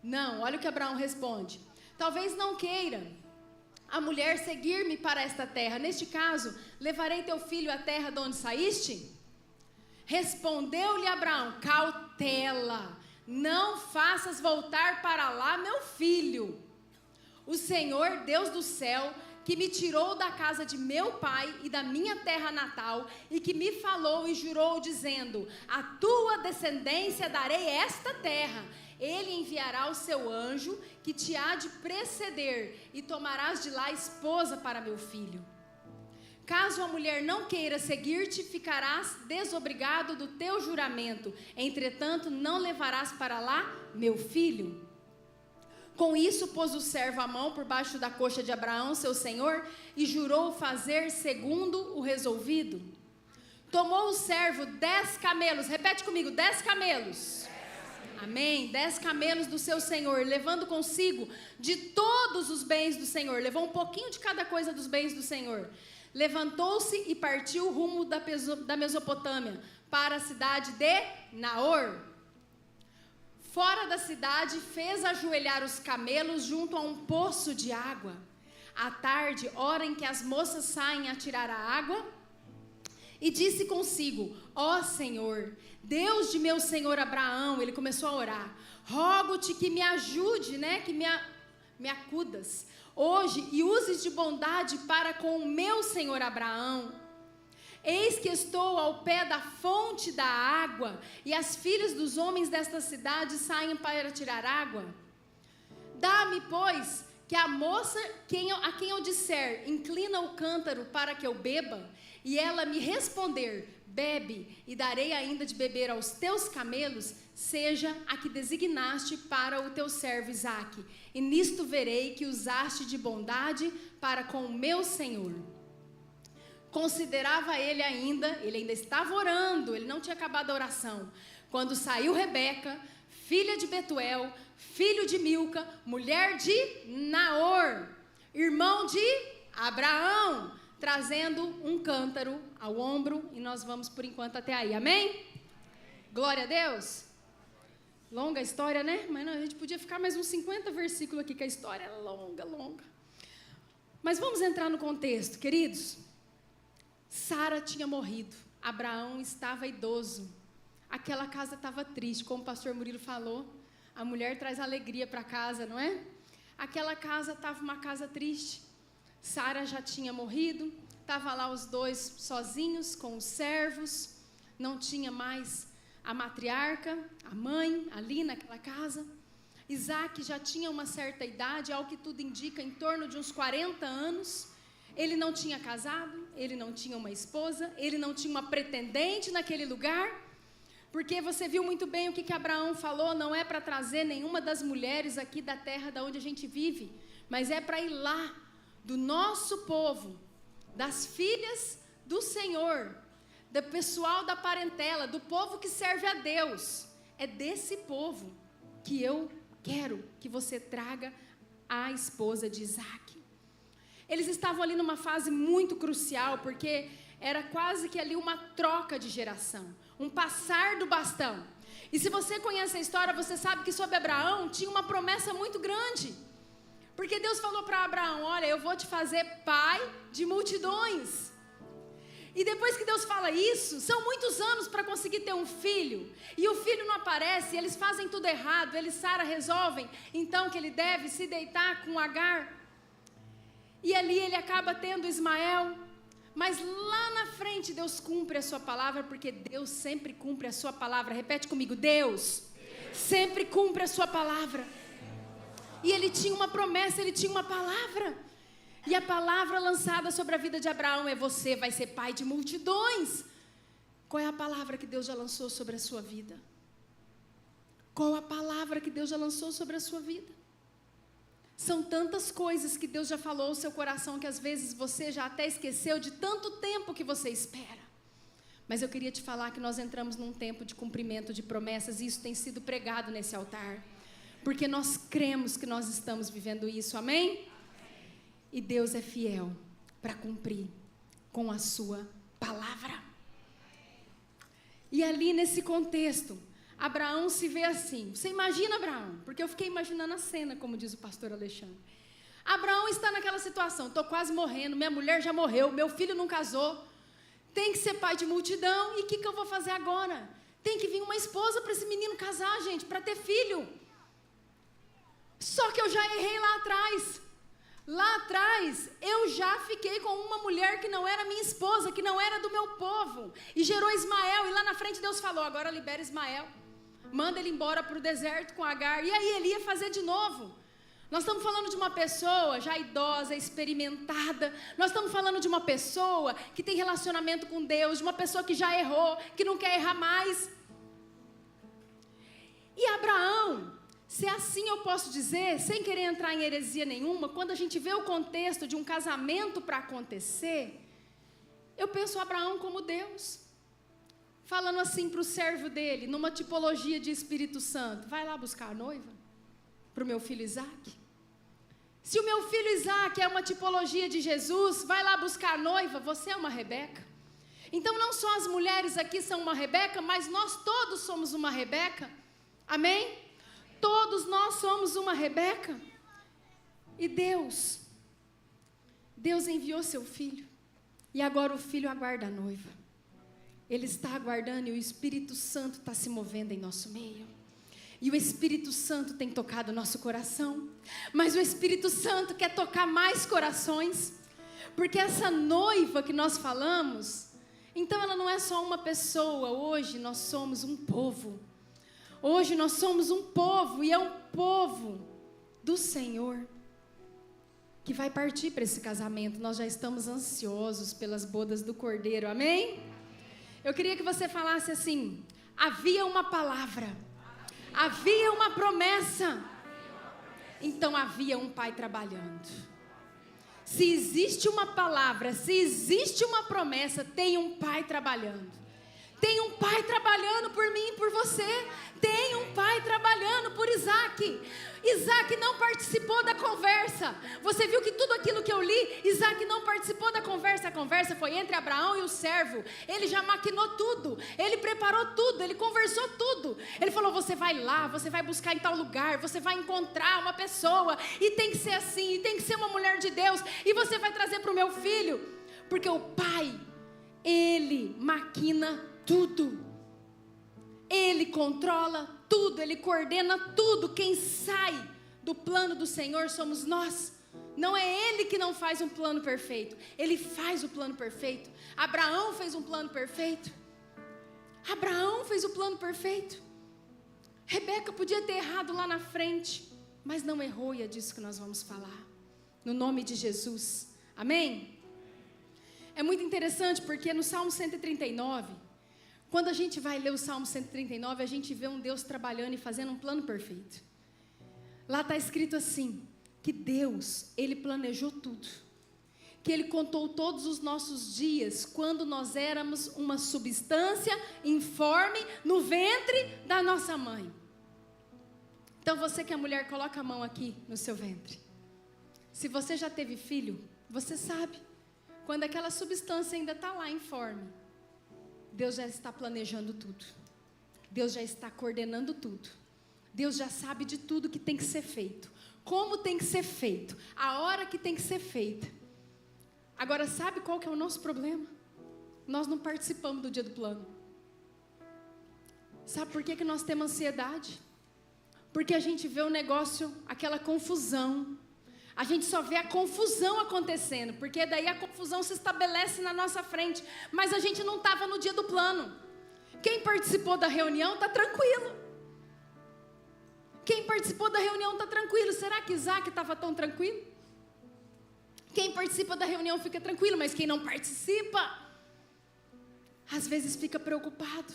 não, olha o que Abraão responde. Talvez não queira a mulher seguir-me para esta terra. Neste caso, levarei teu filho à terra de onde saíste? Respondeu-lhe Abraão, cautela, não faças voltar para lá meu filho. O Senhor, Deus do céu, que me tirou da casa de meu pai e da minha terra natal, e que me falou e jurou, dizendo, a tua descendência darei esta terra. Ele enviará o seu anjo, que te há de preceder, e tomarás de lá esposa para meu filho. Caso a mulher não queira seguir-te, ficarás desobrigado do teu juramento. Entretanto, não levarás para lá meu filho. Com isso, pôs o servo a mão por baixo da coxa de Abraão, seu senhor, e jurou fazer segundo o resolvido. Tomou o servo 10 camelos, repete comigo, 10 camelos. Amém, 10 camelos do seu senhor, levando consigo de todos os bens do senhor. Levou um pouquinho de cada coisa dos bens do senhor. Levantou-se e partiu rumo da Mesopotâmia, para a cidade de Naor. Fora da cidade, fez ajoelhar os camelos junto a um poço de água. À tarde, hora em que as moças saem a tirar a água, e disse consigo, ó Senhor, Deus de meu senhor Abraão, ele começou a orar, rogo-te que me ajude, que me acudas hoje e uses de bondade para com o meu senhor Abraão. Eis que estou ao pé da fonte da água, e as filhas dos homens desta cidade saem para tirar água. Dá-me, pois, que a moça a quem eu disser, inclina o cântaro para que eu beba, e ela me responder, bebe, e darei ainda de beber aos teus camelos, seja a que designaste para o teu servo Isaque, e nisto verei que usaste de bondade para com o meu senhor. Considerava ele ainda estava orando, ele não tinha acabado a oração, quando saiu Rebeca, filha de Betuel, filho de Milca, mulher de Naor, irmão de Abraão, trazendo um cântaro ao ombro, e nós vamos por enquanto até aí, amém? Glória a Deus. Longa a história, né? Mas não, a gente podia ficar mais uns 50 versículos aqui, que a história é longa. Mas vamos entrar no contexto, queridos. Sara tinha morrido, Abraão estava idoso, aquela casa estava triste, como o pastor Murilo falou, a mulher traz alegria para casa, não é? Aquela casa estava uma casa triste, Sara já tinha morrido, estava lá os dois sozinhos com os servos, não tinha mais a matriarca, a mãe ali naquela casa. Isaque já tinha uma certa idade, ao que tudo indica, em torno de uns 40 anos, ele não tinha casado, ele não tinha uma esposa, ele não tinha uma pretendente naquele lugar, porque você viu muito bem o que Abraão falou, não é para trazer nenhuma das mulheres aqui da terra da onde a gente vive, mas é para ir lá, do nosso povo, das filhas do Senhor, do pessoal da parentela, do povo que serve a Deus, é desse povo que eu quero que você traga a esposa de Isaque. Eles estavam ali numa fase muito crucial, porque era quase que ali uma troca de geração, um passar do bastão. E se você conhece a história, você sabe que sobre Abraão tinha uma promessa muito grande. Porque Deus falou para Abraão, olha, eu vou te fazer pai de multidões. E depois que Deus fala isso, são muitos anos para conseguir ter um filho. E o filho não aparece, eles fazem tudo errado. Eles, Sara, resolvem então que ele deve se deitar com Agar. E ali ele acaba tendo Ismael. Mas lá na frente Deus cumpre a sua palavra, porque Deus sempre cumpre a sua palavra. Repete comigo, Deus sempre cumpre a sua palavra. E ele tinha uma promessa, ele tinha uma palavra. E a palavra lançada sobre a vida de Abraão é: você vai ser pai de multidões. Qual é a palavra que Deus já lançou sobre a sua vida? Qual a palavra que Deus já lançou sobre a sua vida? São tantas coisas que Deus já falou ao seu coração que às vezes você já até esqueceu de tanto tempo que você espera. Mas eu queria te falar que nós entramos num tempo de cumprimento de promessas, e isso tem sido pregado nesse altar, porque nós cremos que nós estamos vivendo isso, amém? E Deus é fiel para cumprir com a sua palavra. E ali nesse contexto, Abraão se vê assim. Você imagina Abraão? Porque eu fiquei imaginando a cena, como diz o pastor Alexandre. Abraão está naquela situação: estou quase morrendo, minha mulher já morreu, meu filho não casou, tem que ser pai de multidão, e o que eu vou fazer agora? Tem que vir uma esposa para esse menino casar, gente, para ter filho. Só que eu já errei lá atrás. Lá atrás, eu já fiquei com uma mulher que não era minha esposa, que não era do meu povo, e gerou Ismael. E lá na frente Deus falou: agora libera Ismael, manda ele embora para o deserto com Agar. E aí ele ia fazer de novo. Nós estamos falando de uma pessoa já idosa, experimentada. Nós estamos falando de uma pessoa que tem relacionamento com Deus, de uma pessoa que já errou, que não quer errar mais. E Abraão, se assim eu posso dizer, sem querer entrar em heresia nenhuma, quando a gente vê o contexto de um casamento para acontecer, eu penso Abraão como Deus, falando assim para o servo dele, numa tipologia de Espírito Santo: vai lá buscar a noiva para o meu filho Isaac. Se o meu filho Isaac é uma tipologia de Jesus, vai lá buscar a noiva, você é uma Rebeca. Então não só as mulheres aqui são uma Rebeca, mas nós todos somos uma Rebeca, amém? Todos nós somos uma Rebeca. E Deus enviou seu filho, e agora o filho aguarda a noiva. Ele está aguardando, e o Espírito Santo está se movendo em nosso meio. E o Espírito Santo tem tocado o nosso coração, mas o Espírito Santo quer tocar mais corações, porque essa noiva que nós falamos, então ela não é só uma pessoa. Hoje nós somos um povo. Hoje nós somos um povo, e é um povo do Senhor que vai partir para esse casamento. Nós já estamos ansiosos pelas bodas do Cordeiro, amém? Eu queria que você falasse assim: havia uma palavra, havia uma promessa, então havia um pai trabalhando. Se existe uma palavra, se existe uma promessa, tem um pai trabalhando. Tem um pai trabalhando por mim e por você. Tem um pai trabalhando por Isaac. Isaac não participou da conversa. Você viu que tudo aquilo que eu li, Isaac não participou da conversa. A conversa foi entre Abraão e o servo. Ele já maquinou tudo, ele preparou tudo, ele conversou tudo. Ele falou: você vai lá, você vai buscar em tal lugar, você vai encontrar uma pessoa, e tem que ser assim, e tem que ser uma mulher de Deus, e você vai trazer para o meu filho. Porque o pai, ele maquina tudo, ele controla tudo, ele coordena tudo. Quem sai do plano do Senhor somos nós. Não é ele que não faz um plano perfeito, ele faz o plano perfeito. Abraão fez um plano perfeito. Abraão fez o plano perfeito. Rebeca podia ter errado lá na frente, mas não errou, e é disso que nós vamos falar, no nome de Jesus, amém? É muito interessante porque no Salmo 139, quando a gente vai ler o Salmo 139, a gente vê um Deus trabalhando e fazendo um plano perfeito. Lá está escrito assim, que Deus, Ele planejou tudo, que Ele contou todos os nossos dias, quando nós éramos uma substância informe no ventre da nossa mãe. Então você que é mulher, coloca a mão aqui no seu ventre. Se você já teve filho, você sabe, quando aquela substância ainda está lá informe, Deus já está planejando tudo. Deus já está coordenando tudo. Deus já sabe de tudo que tem que ser feito, como tem que ser feito, a hora que tem que ser feita. Agora, sabe qual que é o nosso problema? nós não participamos do dia do plano. Sabe por que nós temos ansiedade? Porque a gente vê o negócio, aquela confusão. A gente só vê a confusão acontecendo, porque daí a confusão se estabelece na nossa frente. Mas a gente não estava no dia do plano. Quem participou da reunião está tranquilo. Quem participou da reunião está tranquilo. Será que Isaac estava tão tranquilo? Quem participa da reunião fica tranquilo, mas quem não participa, às vezes fica preocupado.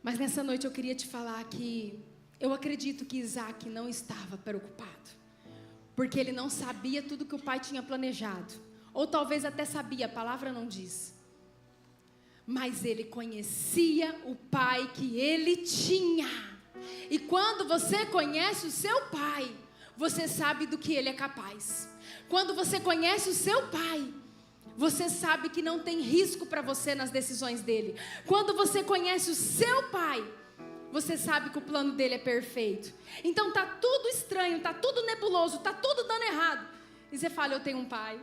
Mas nessa noite eu queria te falar que eu acredito que Isaac não estava preocupado, porque ele não sabia tudo que o pai tinha planejado, ou talvez até sabia, a palavra não diz, mas ele conhecia o pai que ele tinha. E quando você conhece o seu pai, você sabe do que ele é capaz. Quando você conhece o seu pai, você sabe que não tem risco para você nas decisões dele. Quando você conhece o seu pai, você sabe que o plano dele é perfeito. Então tá tudo estranho, tá tudo nebuloso, tá tudo dando errado. E você fala, eu tenho um pai.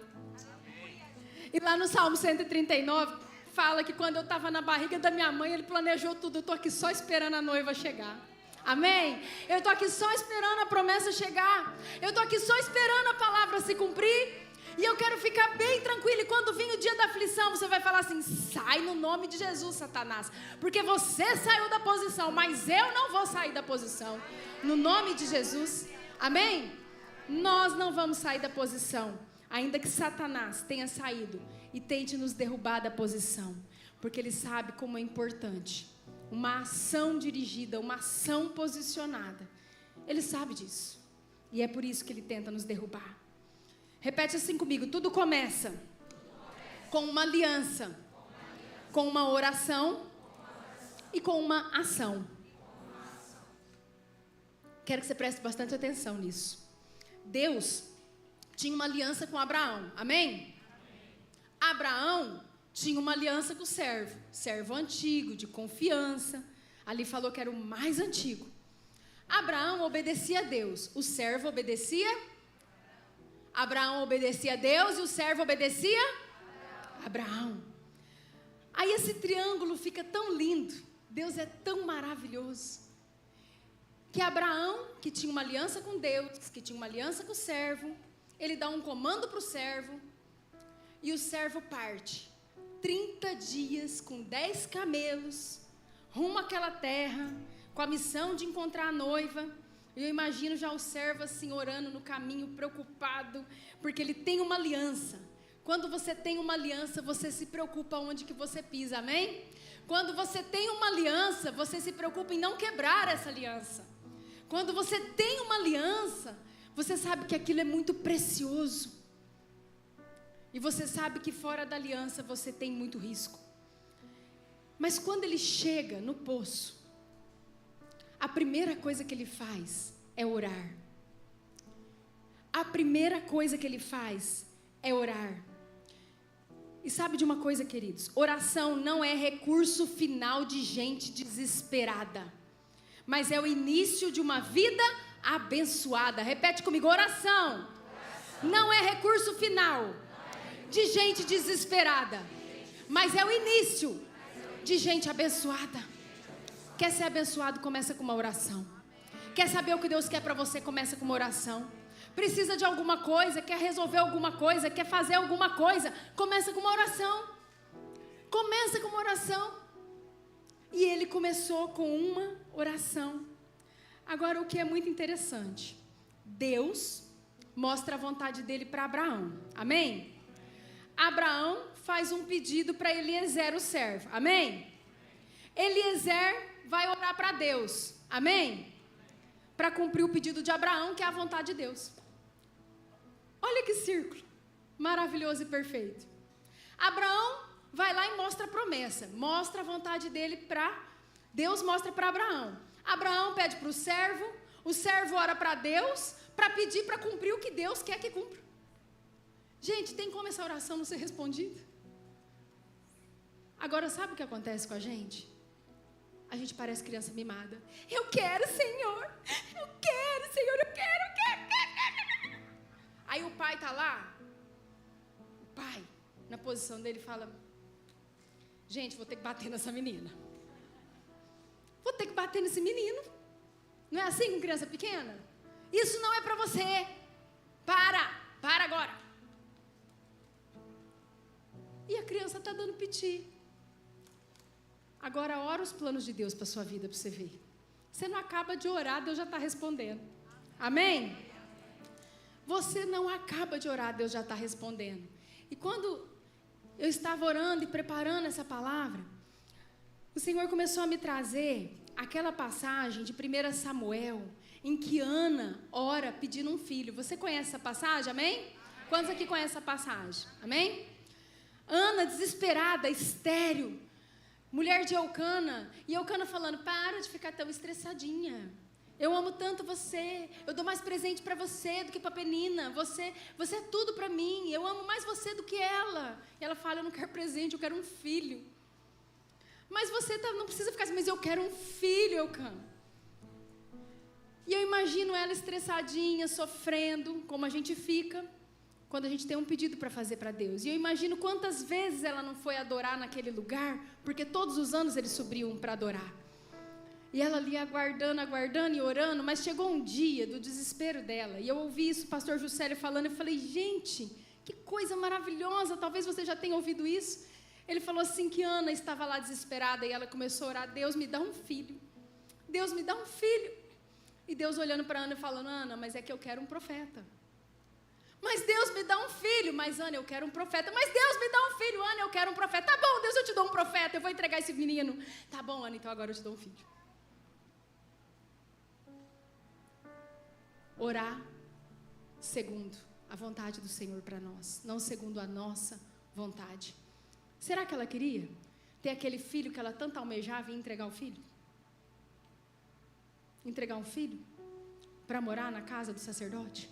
E lá no Salmo 139, fala que quando eu estava na barriga da minha mãe, ele planejou tudo. Eu estou aqui só esperando a noiva chegar. Amém? Eu estou aqui só esperando a promessa chegar. Eu estou aqui só esperando a palavra se cumprir. E eu quero ficar bem tranquilo. E quando vir o dia da aflição, você vai falar assim, sai no nome de Jesus, Satanás. Porque você saiu da posição, mas eu não vou sair da posição. No nome de Jesus. Amém? Nós não vamos sair da posição. Ainda que Satanás tenha saído e tente nos derrubar da posição. Porque ele sabe como é importante uma ação dirigida, uma ação posicionada. Ele sabe disso. E é por isso que ele tenta nos derrubar. Repete assim comigo, tudo começa com uma aliança, com uma oração e com uma ação. Quero que você preste bastante atenção nisso. Deus tinha uma aliança com Abraão, amém? Abraão tinha uma aliança com o servo antigo, de confiança. Ali falou que era o mais antigo. Abraão obedecia a Deus, o servo obedecia. Abraão obedecia a Deus e o servo obedecia Abraão. Aí esse triângulo fica tão lindo. Deus é tão maravilhoso. Que Abraão, que tinha uma aliança com Deus, que tinha uma aliança com o servo, ele dá um comando para o servo e o servo parte 30 dias com 10 camelos rumo àquela terra com a missão de encontrar a noiva. Eu imagino já o servo assim orando no caminho, preocupado, porque ele tem uma aliança. Quando você tem uma aliança, você se preocupa onde que você pisa, amém? Quando você tem uma aliança, você se preocupa em não quebrar essa aliança. Quando você tem uma aliança, você sabe que aquilo é muito precioso. E você sabe que fora da aliança você tem muito risco. Mas quando ele chega no poço, a primeira coisa que ele faz é orar. A primeira coisa que ele faz é orar. E sabe de uma coisa, queridos? Oração não é recurso final de gente desesperada, mas é o início de uma vida abençoada. Repete comigo, oração não é recurso final de gente desesperada, mas é o início de gente abençoada. Quer ser abençoado? Começa com uma oração. Quer saber o que Deus quer para você? Começa com uma oração. Precisa de alguma coisa? Quer resolver alguma coisa? Quer fazer alguma coisa? Começa com uma oração. Começa com uma oração. E ele começou com uma oração. Agora, o que é muito interessante, Deus mostra a vontade dele para Abraão. Amém? Abraão faz um pedido para Eliezer, o servo. Amém? Eliezer vai orar para Deus, amém? Para cumprir o pedido de Abraão, que é a vontade de Deus. Olha que círculo maravilhoso e perfeito. Abraão vai lá e mostra a promessa, mostra a vontade dele para Deus, mostra para Abraão. Abraão pede para o servo ora para Deus, para pedir para cumprir o que Deus quer que cumpra. Gente, tem como essa oração não ser respondida? Agora, sabe o que acontece com a gente? A gente parece criança mimada. Eu quero, Senhor. Eu quero, Senhor. Eu quero. Aí o pai está lá. O pai, na posição dele, fala, gente, vou ter que bater nessa menina. Vou ter que bater nesse menino. Não é assim com criança pequena? Isso não é para você. Para agora. E a criança está dando piti. Agora ora os planos de Deus para sua vida, para você ver. Você não acaba de orar, Deus já está respondendo. Amém? Você não acaba de orar, Deus já está respondendo. E quando eu estava orando e preparando essa palavra, o Senhor começou a me trazer aquela passagem de 1 Samuel, em que Ana ora pedindo um filho. Você conhece essa passagem, amém? Quantos aqui conhecem essa passagem? Amém? Ana desesperada, estéril, mulher de Eucana, e Eucana falando, para de ficar tão estressadinha. Eu amo tanto você, eu dou mais presente para você do que para Penina, você é tudo para mim, eu amo mais você do que ela. E ela fala, eu não quero presente, eu quero um filho. Mas você não precisa ficar assim, mas eu quero um filho, Eucana. E eu imagino ela estressadinha, sofrendo, como a gente fica quando a gente tem um pedido para fazer para Deus. E eu imagino quantas vezes ela não foi adorar naquele lugar, porque todos os anos eles subiam para adorar. E ela ali aguardando e orando, mas chegou um dia do desespero dela. E eu ouvi isso o pastor Juscelio falando, eu falei, gente, que coisa maravilhosa, talvez você já tenha ouvido isso. Ele falou assim que Ana estava lá desesperada e ela começou a orar, Deus me dá um filho. Deus me dá um filho. E Deus olhando para Ana e falando, Ana, mas é que eu quero um profeta. Mas Deus me dá um filho. Mas Ana, eu quero um profeta. Mas Deus me dá um filho. Ana, eu quero um profeta. Tá bom, Deus, eu te dou um profeta. Eu vou entregar esse menino. Tá bom, Ana, então agora eu te dou um filho. Orar segundo a vontade do Senhor para nós, não segundo a nossa vontade. Será que ela queria ter aquele filho que ela tanto almejava e entregar o filho? Entregar um filho para morar na casa do sacerdote?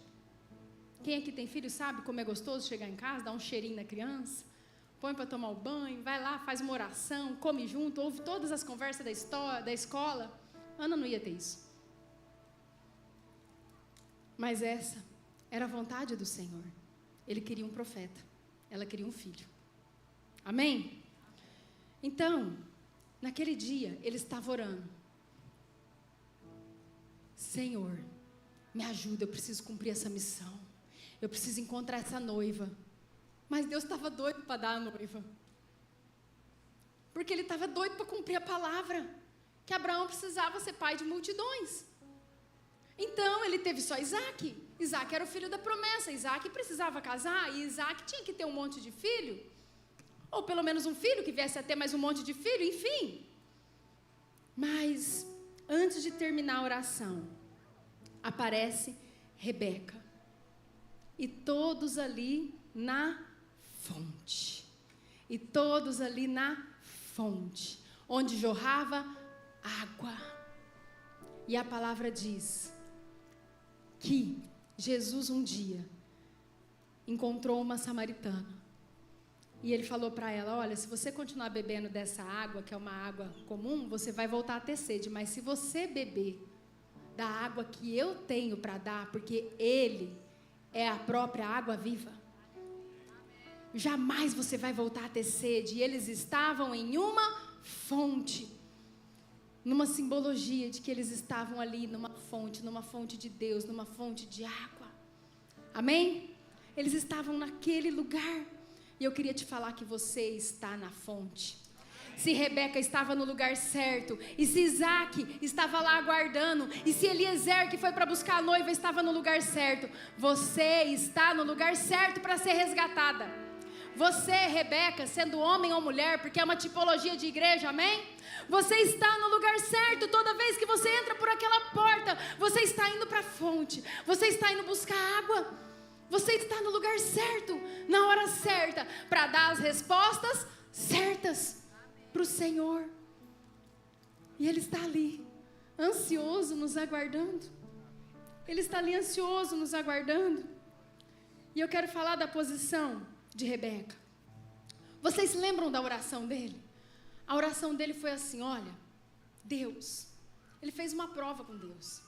Quem aqui tem filho sabe como é gostoso chegar em casa, dar um cheirinho na criança, põe para tomar o banho, vai lá, faz uma oração, come junto, ouve todas as conversas da escola. Ana não ia ter isso. Mas essa era a vontade do Senhor. Ele queria um profeta, ela queria um filho. Amém? Então, naquele dia, ele estava orando. Senhor, me ajuda, eu preciso cumprir essa missão. Eu preciso encontrar essa noiva. Mas Deus estava doido para dar a noiva. Porque ele estava doido para cumprir a palavra. Que Abraão precisava ser pai de multidões. Então, ele teve só Isaac. Isaac era o filho da promessa. Isaac precisava casar e Isaac tinha que ter um monte de filho. Ou pelo menos um filho que viesse a ter mais um monte de filho, enfim. Mas, antes de terminar a oração, aparece Rebeca. E todos ali na fonte. E todos ali na fonte, onde jorrava água. E a palavra diz que Jesus um dia encontrou uma samaritana. E ele falou para ela, olha, se você continuar bebendo dessa água, que é uma água comum, você vai voltar a ter sede. Mas se você beber da água que eu tenho para dar, porque Ele é a própria água viva, jamais você vai voltar a ter sede. E eles estavam em uma fonte, numa simbologia de que eles estavam ali numa fonte de Deus, numa fonte de água. Amém? Eles estavam naquele lugar. E eu queria te falar que você está na fonte. Se Rebeca estava no lugar certo, e se Isaac estava lá aguardando, e se Eliezer, que foi para buscar a noiva, estava no lugar certo, você está no lugar certo para ser resgatada. Você, Rebeca, sendo homem ou mulher, porque é uma tipologia de igreja, amém? Você está no lugar certo. Toda vez que você entra por aquela porta, você está indo para a fonte, você está indo buscar água. Você está no lugar certo, na hora certa, para dar as respostas certas para o Senhor. E Ele está ali, ansioso, nos aguardando. Ele está ali ansioso, nos aguardando. E eu quero falar da posição de Rebeca. Vocês lembram da oração dele? A oração dele foi assim, olha, Deus, ele fez uma prova com Deus.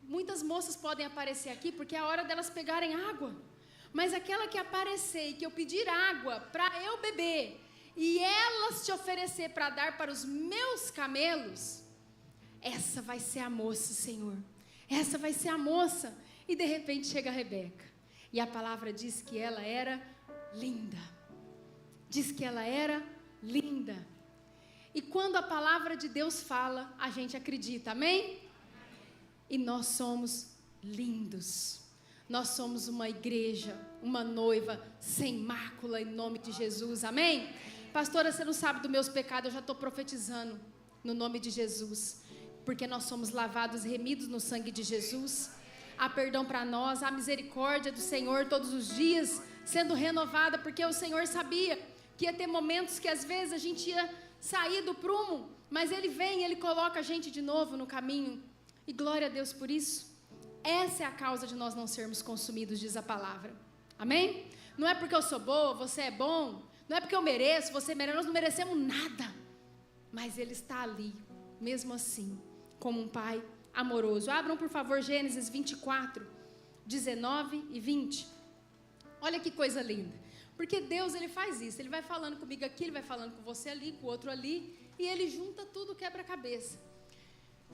Muitas moças podem aparecer aqui porque é a hora delas pegarem água. Mas aquela que aparecer e que eu pedir água para eu beber, e ela se oferecer para dar para os meus camelos, essa vai ser a moça, Senhor. Essa vai ser a moça. E de repente chega a Rebeca. E a palavra diz que ela era linda. Diz que ela era linda. E quando a palavra de Deus fala, a gente acredita, amém? E nós somos lindos. Nós somos uma igreja, uma noiva sem mácula em nome de Jesus, amém? Pastora, você não sabe dos meus pecados, eu já estou profetizando no nome de Jesus. Porque nós somos lavados, remidos no sangue de Jesus. Há perdão para nós, há misericórdia do Senhor todos os dias sendo renovada, porque o Senhor sabia que ia ter momentos que às vezes a gente ia sair do prumo, mas Ele vem, Ele coloca a gente de novo no caminho, e glória a Deus por isso. Essa é a causa de nós não sermos consumidos, diz a palavra, amém? Não é porque eu sou boa, você é bom, não é porque eu mereço, você merece, nós não merecemos nada, mas Ele está ali, mesmo assim, como um Pai amoroso. Abram por favor Gênesis 24, 19 e 20, olha que coisa linda. Porque Deus, Ele faz isso, Ele vai falando comigo aqui, Ele vai falando com você ali, com o outro ali, e Ele junta tudo, quebra-cabeça.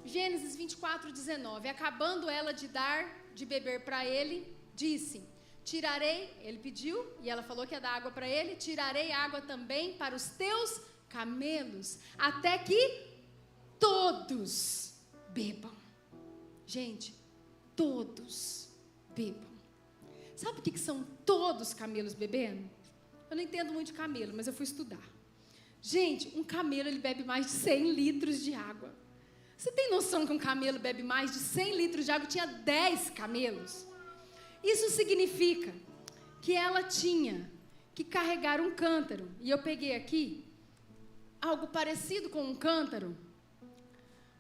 Gênesis 24, 19, acabando ela de dar de beber para ele, disse, tirarei, ele pediu, e ela falou que ia dar água para ele, tirarei água também para os teus camelos, até que todos bebam. Gente, todos bebam. Sabe por que são todos camelos bebendo? Eu não entendo muito de camelo, mas eu fui estudar. Gente, um camelo ele bebe mais de 100 litros de água. Você tem noção que um camelo bebe mais de 100 litros de água? Tinha 10 camelos. Isso significa que ela tinha que carregar um cântaro. E eu peguei aqui algo parecido com um cântaro,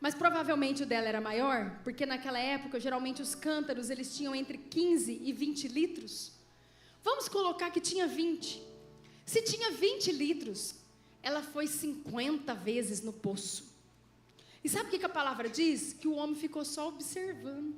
mas provavelmente o dela era maior, porque naquela época, geralmente os cântaros, eles tinham entre 15 e 20 litros. Vamos colocar que tinha 20. Se tinha 20 litros, ela foi 50 vezes no poço. E sabe o que a palavra diz? Que o homem ficou só observando.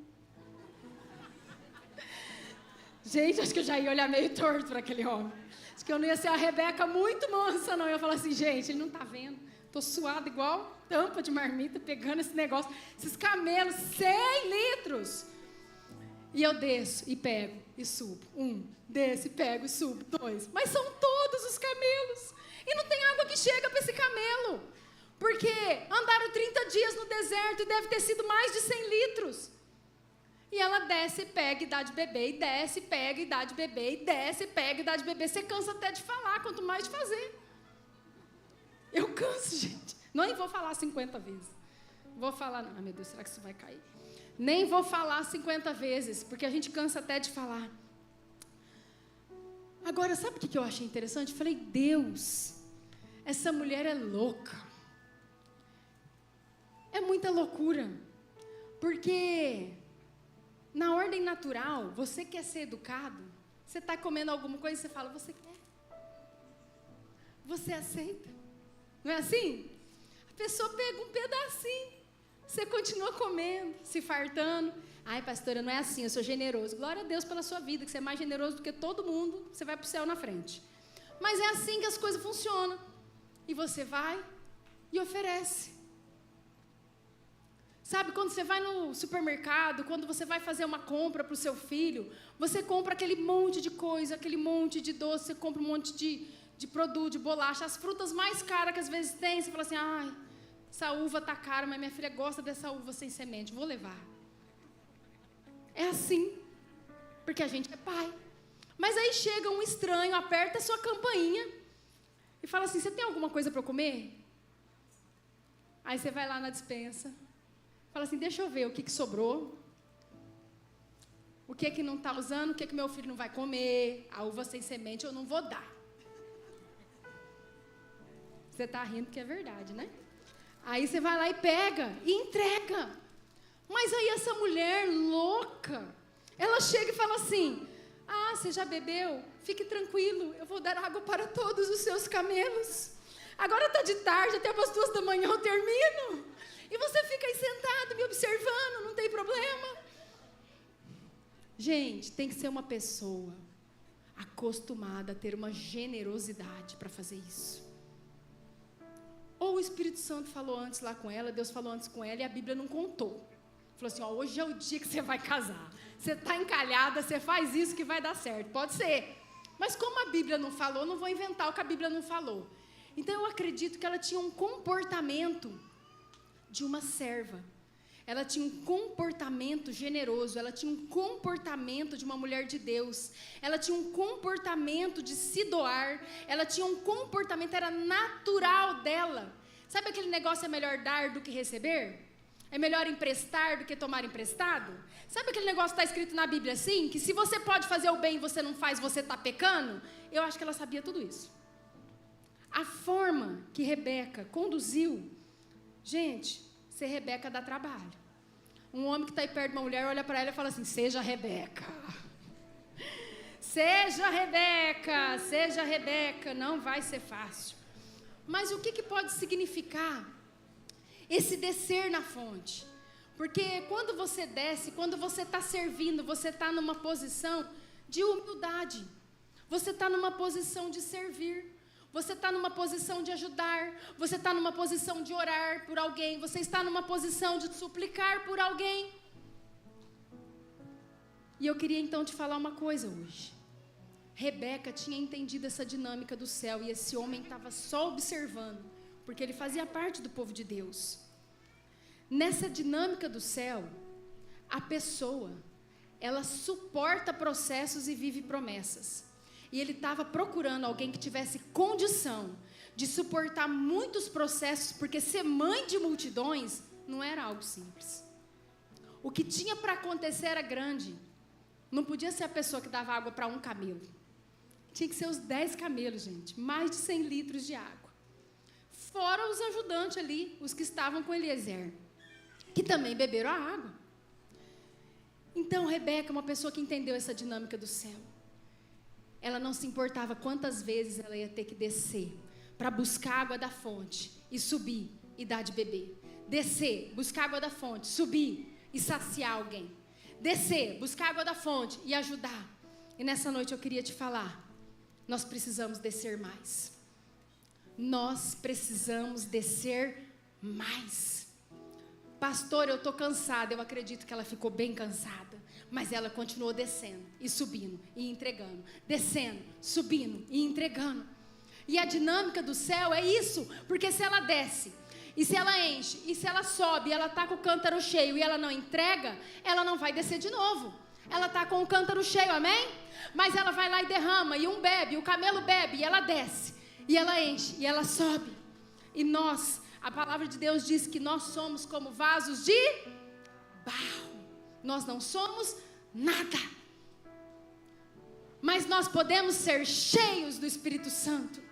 Gente, acho que eu já ia olhar meio torto para aquele homem. Acho que eu não ia ser a Rebeca muito mansa, não. Eu ia falar assim, gente, ele não está vendo. Estou suada igual tampa de marmita, pegando esse negócio. Esses camelos, 100 litros. E eu desço e pego e subo. 1, desço e pego e subo. 2. Mas são todos os camelos. E não tem água que chega para esse camelo. Porque andaram 30 dias no deserto e deve ter sido mais de 100 litros. E ela desce, pega e dá de beber, e desce, pega e dá de beber, e desce, pega e dá de beber. Você cansa até de falar, quanto mais de fazer. Eu canso, gente. Nem vou falar 50 vezes. Vou falar, não, meu Deus, será que isso vai cair? Nem vou falar 50 vezes, porque a gente cansa até de falar. Agora, sabe o que eu achei interessante? Eu falei, Deus, essa mulher é louca. É muita loucura, porque na ordem natural, você quer ser educado, você está comendo alguma coisa e você fala, você quer? Você aceita? Não é assim? A pessoa pega um pedacinho, você continua comendo, se fartando. Ai, pastora, não é assim, eu sou generoso. Glória a Deus pela sua vida, que você é mais generoso do que todo mundo, você vai para o céu na frente. Mas é assim que as coisas funcionam. E você vai e oferece. Sabe, quando você vai no supermercado, quando você vai fazer uma compra para o seu filho, você compra aquele monte de coisa, aquele monte de doce, você compra um monte de produto, de bolacha, as frutas mais caras que às vezes tem, você fala assim, ai, essa uva tá cara, mas minha filha gosta dessa uva sem semente, vou levar. É assim, porque a gente é pai. Mas aí chega um estranho, aperta a sua campainha e fala assim, você tem alguma coisa para eu comer? Aí você vai lá na despensa, fala assim, deixa eu ver o que sobrou, o que não está usando, o que meu filho não vai comer, a uva sem semente eu não vou dar. Você está rindo porque é verdade, né? Aí você vai lá e pega e entrega. Mas aí essa mulher louca, ela chega e fala assim, ah, você já bebeu? Fique tranquilo, eu vou dar água para todos os seus camelos. Agora está de tarde, até umas 2 da manhã eu termino. E você fica aí sentado, me observando, não tem problema. Gente, tem que ser uma pessoa acostumada a ter uma generosidade para fazer isso. Ou o Espírito Santo falou antes lá com ela, Deus falou antes com ela e a Bíblia não contou. Falou assim, ó, hoje é o dia que você vai casar. Você está encalhada, você faz isso que vai dar certo. Pode ser. Mas como a Bíblia não falou, não vou inventar o que a Bíblia não falou. Então eu acredito que ela tinha um comportamento de uma serva. Ela tinha um comportamento generoso, ela tinha um comportamento de uma mulher de Deus, ela tinha um comportamento de se doar, ela tinha um comportamento, era natural dela. Sabe aquele negócio é melhor dar do que receber? É melhor emprestar do que tomar emprestado? Sabe aquele negócio que está escrito na Bíblia assim, que se você pode fazer o bem e você não faz, você está pecando? Eu acho que ela sabia tudo isso. A forma que Rebeca conduziu, gente, ser Rebeca dá trabalho. Um homem que está aí perto de uma mulher olha para ela e fala assim, seja Rebeca. Seja Rebeca, seja Rebeca, não vai ser fácil. Mas o que pode significar esse descer na fonte? Porque quando você desce, quando você está servindo, você está numa posição de humildade. Você está numa posição de servir. Você está numa posição de ajudar, você está numa posição de orar por alguém, você está numa posição de suplicar por alguém. E eu queria então te falar uma coisa hoje. Rebeca tinha entendido essa dinâmica do céu e esse homem estava só observando, porque ele fazia parte do povo de Deus. Nessa dinâmica do céu, a pessoa, ela suporta processos e vive promessas. E ele estava procurando alguém que tivesse condição de suportar muitos processos, porque ser mãe de multidões não era algo simples. O que tinha para acontecer era grande. Não podia ser a pessoa que dava água para um camelo. Tinha que ser os 10 camelos, gente. Mais de 100 litros de água. Fora os ajudantes ali, os que estavam com Eliezer, que também beberam a água. Então, Rebeca é uma pessoa que entendeu essa dinâmica do céu. Ela não se importava quantas vezes ela ia ter que descer para buscar água da fonte e subir e dar de beber. Descer, buscar água da fonte, subir e saciar alguém. Descer, buscar água da fonte e ajudar. E nessa noite eu queria te falar, nós precisamos descer mais. Nós precisamos descer mais. Pastor, eu estou cansada. Eu acredito que ela ficou bem cansada. Mas ela continuou descendo e subindo e entregando. Descendo, subindo e entregando. E a dinâmica do céu é isso. Porque se ela desce, e se ela enche, e se ela sobe, e ela está com o cântaro cheio e ela não entrega, ela não vai descer de novo. Ela está com o cântaro cheio, amém? Mas ela vai lá e derrama, e um bebe, o camelo bebe, e ela desce, e ela enche, e ela sobe. E nós, a palavra de Deus diz que nós somos como vasos de barro. Nós não somos nada. Mas nós podemos ser cheios do Espírito Santo.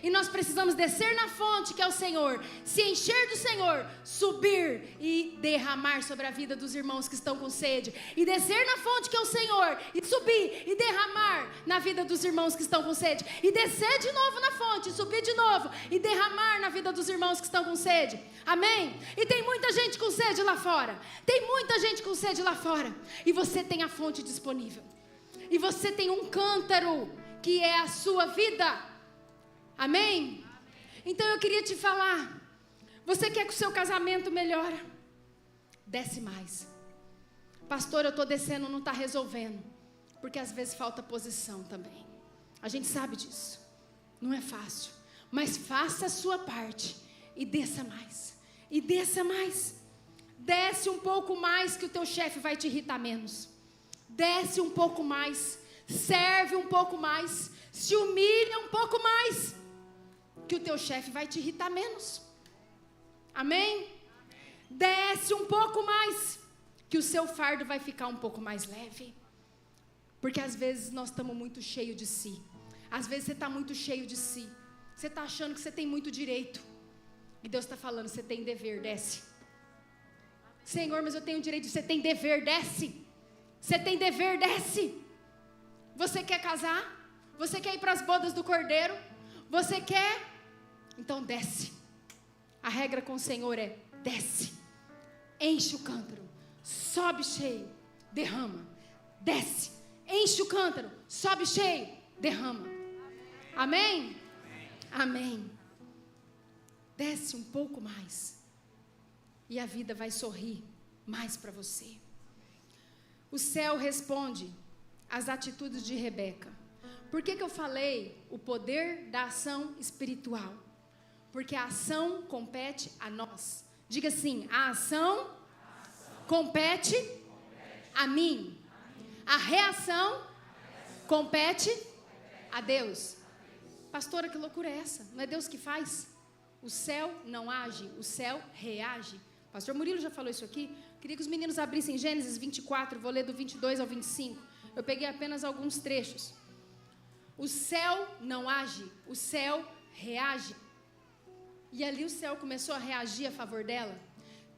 E nós precisamos descer na fonte, que é o Senhor, se encher do Senhor, subir e derramar sobre a vida dos irmãos que estão com sede. E descer na fonte, que é o Senhor, e subir e derramar na vida dos irmãos que estão com sede. E descer de novo na fonte, e subir de novo e derramar na vida dos irmãos que estão com sede. Amém? E tem muita gente com sede lá fora. Tem muita gente com sede lá fora. E você tem a fonte disponível. E você tem um cântaro, que é a sua vida. Amém? Então eu queria te falar, você quer que o seu casamento melhore? Desce mais. Pastor, eu estou descendo, não está resolvendo. Porque às vezes falta posição também. A gente sabe disso. Não é fácil. Mas faça a sua parte e desça mais. E desça mais. Desce um pouco mais, que o teu chefe vai te irritar menos. Desce um pouco mais. Serve um pouco mais. Se humilha um pouco mais, que o teu chefe vai te irritar menos. Amém? Desce um pouco mais, que o seu fardo vai ficar um pouco mais leve. Porque às vezes nós estamos muito cheios de si. Às vezes você está muito cheio de si. Você está achando que você tem muito direito. E Deus está falando, você tem dever, desce. Senhor, mas eu tenho direito. Você tem dever, desce. Você tem dever, desce. Você quer casar? Você quer ir para as bodas do Cordeiro? Você quer? Então desce. A regra com o Senhor é desce. Enche o cântaro. Sobe cheio. Derrama. Desce. Enche o cântaro. Sobe cheio. Derrama. Amém? Amém. Desce um pouco mais. E a vida vai sorrir mais para você. O céu responde às atitudes de Rebeca. Por que eu falei o poder da ação espiritual? Porque a ação compete a nós. Diga assim, a ação compete a mim. A reação compete a Deus. Pastora, que loucura é essa? Não é Deus que faz? O céu não age, o céu reage. Pastor Murilo já falou isso aqui. Queria que os meninos abrissem Gênesis 24, vou ler do 22 ao 25. Eu peguei apenas alguns trechos. O céu não age, o céu reage. E ali o céu começou a reagir a favor dela.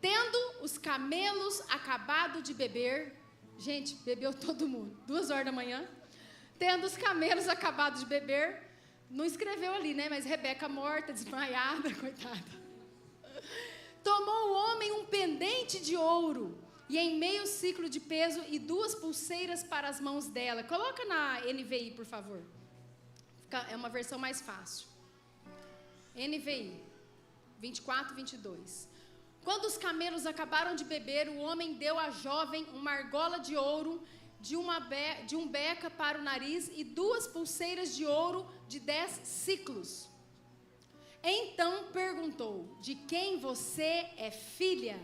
Tendo os camelos acabado de beber, gente, bebeu todo mundo, 2 horas da manhã. Tendo os camelos acabado de beber, não escreveu ali, né? Mas Rebeca morta, desmaiada, coitada. Tomou o homem um pendente de ouro, e em meio ciclo de peso, e 2 pulseiras para as mãos dela. Coloca na NVI, por favor. É uma versão mais fácil. NVI, 24, 22. Quando os camelos acabaram de beber, o homem deu à jovem uma argola de ouro, de um beca para o nariz, e 2 pulseiras de ouro de 10 ciclos. Então perguntou, de quem você é filha?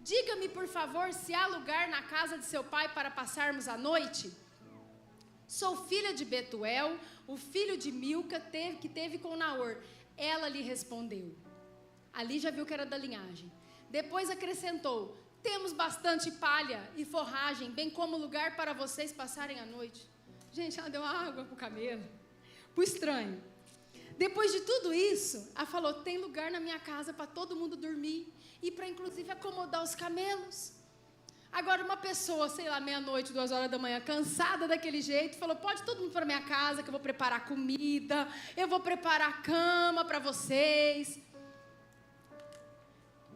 Diga-me, por favor, se há lugar na casa de seu pai para passarmos a noite? Sou filha de Betuel, o filho de Milca, que teve com Naor. Ela lhe respondeu. Ali já viu que era da linhagem. Depois acrescentou, temos bastante palha e forragem, bem como lugar para vocês passarem a noite. Gente, ela deu água para o camelo, para o estranho. Depois de tudo isso, ela falou, tem lugar na minha casa para todo mundo dormir e para inclusive acomodar os camelos. Agora uma pessoa, sei lá, meia-noite, 2 horas da manhã, cansada daquele jeito, falou, pode todo mundo para minha casa que eu vou preparar comida, eu vou preparar cama para vocês.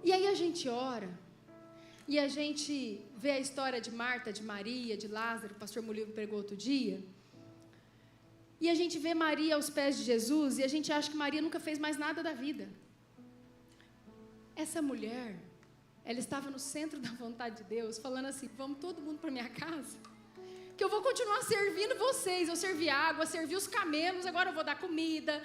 E aí a gente ora, e a gente vê a história de Marta, de Maria, de Lázaro, o pastor Murilo pregou outro dia. E a gente vê Maria aos pés de Jesus e a gente acha que Maria nunca fez mais nada da vida. Essa mulher, ela estava no centro da vontade de Deus, falando assim, vamos todo mundo para minha casa, que eu vou continuar servindo vocês. Eu servi água, servi os camelos, agora eu vou dar comida.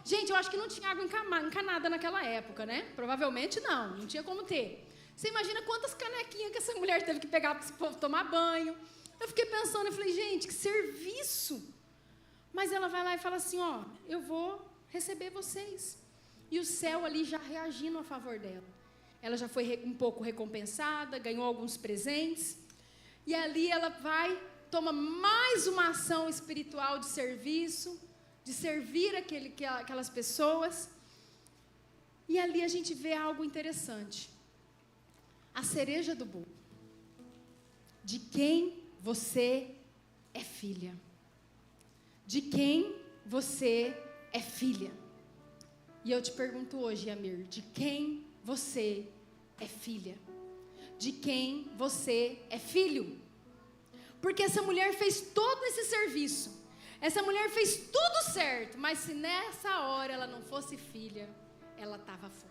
Gente, eu acho que não tinha água encanada naquela época, né? Provavelmente não tinha como ter. Você imagina quantas canequinhas que essa mulher teve que pegar para esse povo tomar banho. Eu fiquei pensando, eu falei, gente, que serviço. Mas ela vai lá e fala assim, ó, eu vou receber vocês. E o céu ali já reagindo a favor dela. Ela já foi um pouco recompensada, ganhou alguns presentes. E ali ela vai, toma mais uma ação espiritual de serviço, de servir aquelas pessoas. E ali a gente vê algo interessante. A cereja do bolo. De quem você é filha. De quem você é filha. E eu te pergunto hoje, Amir, de quem você é filha? De quem você é filho? Porque essa mulher fez todo esse serviço. Essa mulher fez tudo certo, mas se nessa hora ela não fosse filha, ela estava fora.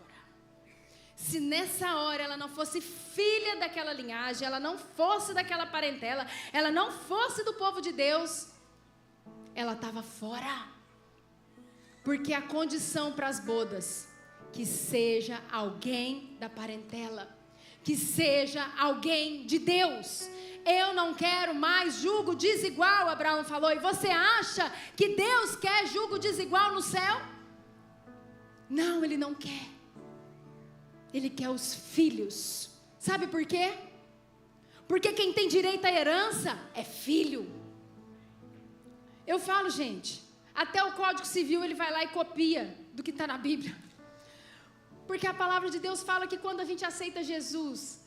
Se nessa hora ela não fosse filha daquela linhagem, ela não fosse daquela parentela, ela não fosse do povo de Deus, ela estava fora. Porque a condição para as bodas, que seja alguém da parentela, que seja alguém de Deus. Eu não quero mais jugo desigual, Abraão falou. E você acha que Deus quer jugo desigual no céu? Não, Ele não quer. Ele quer os filhos. Sabe por quê? Porque quem tem direito à herança é filho. Eu falo, gente, até o Código Civil ele vai lá e copia do que está na Bíblia. Porque a palavra de Deus fala que quando a gente aceita Jesus,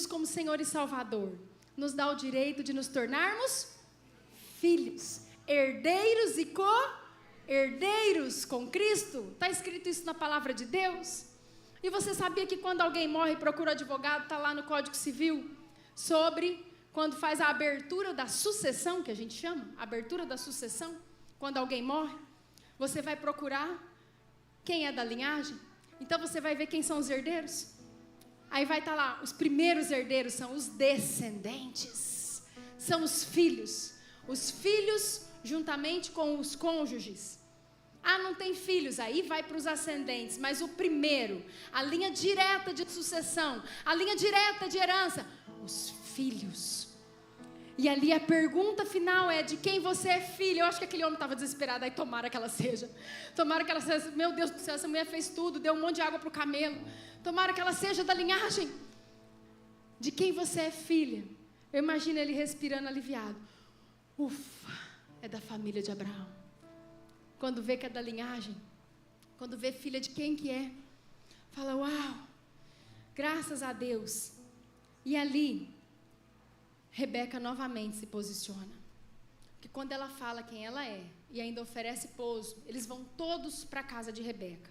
como Senhor e Salvador, nos dá o direito de nos tornarmos filhos, herdeiros e co-herdeiros com Cristo. Está escrito isso na palavra de Deus. E você sabia que quando alguém morre e procura advogado, está lá no Código Civil, sobre quando faz a abertura da sucessão, que a gente chama, abertura da sucessão, quando alguém morre, você vai procurar quem é da linhagem. Então você vai ver quem são os herdeiros. Aí vai estar lá, os primeiros herdeiros são os descendentes, são os filhos juntamente com os cônjuges. Não tem filhos, aí vai para os ascendentes, mas o primeiro, a linha direta de sucessão, a linha direta de herança, os filhos. E ali a pergunta final é: de quem você é filho? Eu acho que aquele homem estava desesperado. Aí tomara que ela seja. Meu Deus do céu, essa mulher fez tudo, deu um monte de água para o camelo. Tomara que ela seja da linhagem. De quem você é filha? Eu imagino ele respirando aliviado. Ufa, é da família de Abraão. Quando vê que é da linhagem, quando vê filha de quem que é, fala: uau, graças a Deus. E ali Rebeca novamente se posiciona, porque quando ela fala quem ela é e ainda oferece pouso, eles vão todos para a casa de Rebeca.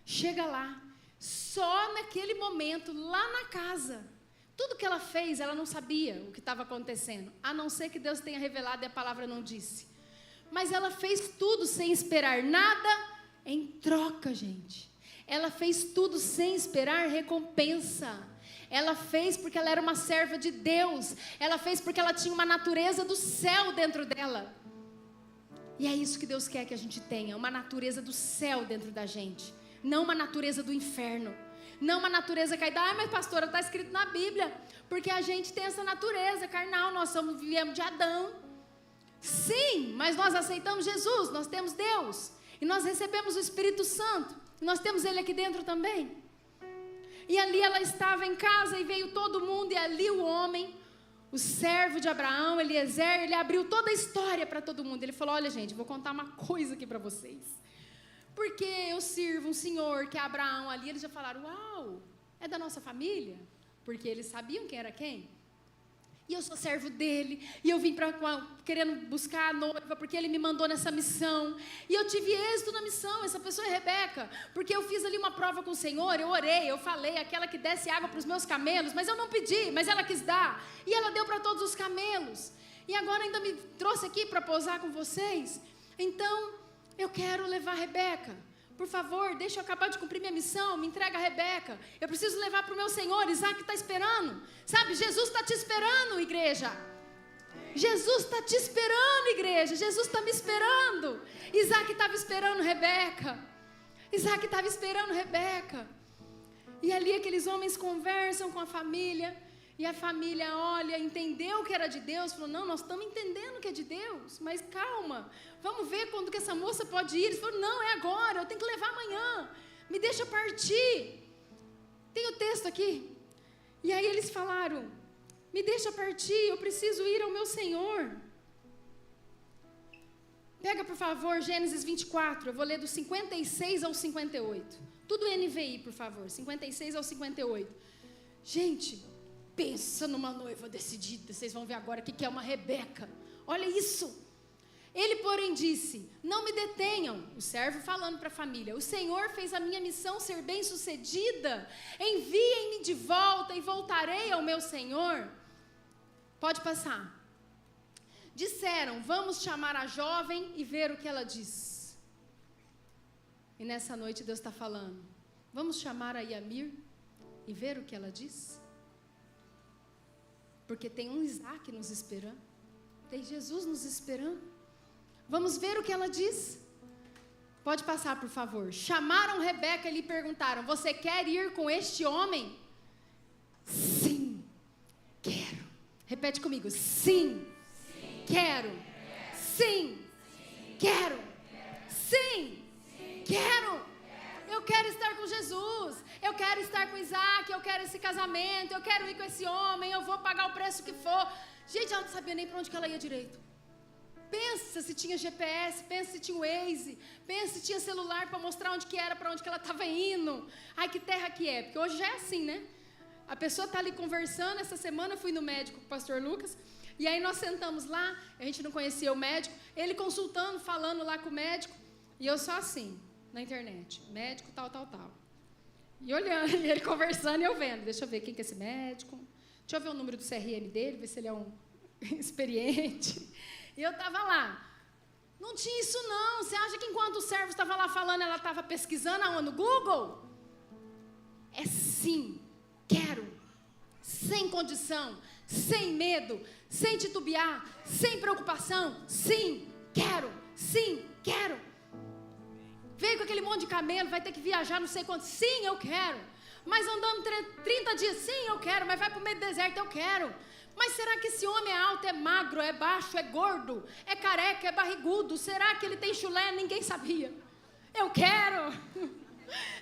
Chega lá, só naquele momento, lá na casa, tudo que ela fez, ela não sabia o que estava acontecendo, a não ser que Deus tenha revelado e a palavra não disse. Mas ela fez tudo sem esperar nada em troca, gente. Ela fez tudo sem esperar recompensa. Ela fez porque ela era uma serva de Deus. Ela fez porque ela tinha uma natureza do céu dentro dela. E é isso que Deus quer que a gente tenha, uma natureza do céu dentro da gente, não uma natureza do inferno, não uma natureza caída. Mas pastora, está escrito na Bíblia, porque a gente tem essa natureza carnal, nós viemos de Adão. Sim, mas nós aceitamos Jesus, nós temos Deus, e nós recebemos o Espírito Santo, e nós temos Ele aqui dentro também. E ali ela estava em casa e veio todo mundo, e ali o homem, o servo de Abraão, Eliezer, ele abriu toda a história para todo mundo. Ele falou: olha gente, vou contar uma coisa aqui para vocês, porque eu sirvo um senhor que é Abraão ali. Eles já falaram: uau, é da nossa família, porque eles sabiam quem era quem. E eu sou servo dele, e eu vim querendo buscar a noiva, porque ele me mandou nessa missão, e eu tive êxito na missão. Essa pessoa é Rebeca, porque eu fiz ali uma prova com o Senhor, eu orei, eu falei, aquela que desce água para os meus camelos, mas eu não pedi, mas ela quis dar, e ela deu para todos os camelos, e agora ainda me trouxe aqui para pousar com vocês. Então, eu quero levar a Rebeca. Por favor, deixa eu acabar de cumprir minha missão, me entrega a Rebeca. Eu preciso levar para o meu Senhor. Isaac está esperando. Sabe, Jesus está te esperando, igreja. Jesus está te esperando, igreja. Jesus está me esperando. Isaac estava esperando Rebeca. Isaac estava esperando Rebeca. E ali aqueles homens conversam com a família. E a família olha, entendeu que era de Deus, falou: não, nós estamos entendendo que é de Deus, mas calma, vamos ver quando que essa moça pode ir. Eles falaram: não, é agora, eu tenho que levar amanhã, me deixa partir. Tem o texto aqui. E aí eles falaram: me deixa partir, eu preciso ir ao meu Senhor. Pega por favor Gênesis 24, eu vou ler do 56 ao 58, tudo NVI por favor, 56 ao 58. Gente, pensa numa noiva decidida. Vocês vão ver agora o que é uma Rebeca. Olha isso. Ele, porém, disse: não me detenham. O servo falando para a família: o Senhor fez a minha missão ser bem sucedida. Enviem-me de volta e voltarei ao meu Senhor. Pode passar. Disseram: vamos chamar a jovem e ver o que ela diz. E nessa noite Deus está falando: vamos chamar a Yamir e ver o que ela diz. Porque tem um Isaac nos esperando, tem Jesus nos esperando. Vamos ver o que ela diz. Pode passar, por favor. Chamaram Rebeca e lhe perguntaram: você quer ir com este homem? Sim, quero. Repete comigo: sim, quero. Sim, quero. Sim, quero. Eu quero estar com Jesus, eu quero estar com Isaac, eu quero esse casamento, eu quero ir com esse homem, eu vou pagar o preço que for. Gente, ela não sabia nem para onde que ela ia direito. Pensa se tinha GPS, pensa se tinha Waze, pensa se tinha celular para mostrar onde que era, para onde que ela estava indo. Ai, que terra que é, porque hoje já é assim, né? A pessoa está ali conversando. Essa semana eu fui no médico com o pastor Lucas, e aí nós sentamos lá, a gente não conhecia o médico, ele consultando, falando lá com o médico, e eu só assim, na internet, médico tal, tal, tal. E olhando, e ele conversando e eu vendo. Deixa eu ver quem que é esse médico. Deixa eu ver o número do CRM dele, ver se ele é um experiente. E eu estava lá. Não tinha isso não. Você acha que enquanto o servo estava lá falando, ela estava pesquisando aonde? No Google? É sim, quero. Sem condição, sem medo, sem titubear, sem preocupação. Sim, quero. Sim, quero. Veio com aquele monte de camelo, vai ter que viajar não sei quanto. Sim, eu quero. Mas andando 30 dias, sim, eu quero. Mas vai para o meio do deserto, eu quero. Mas será que esse homem é alto, é magro, é baixo, é gordo, é careca, é barrigudo? Será que ele tem chulé? Ninguém sabia. Eu quero.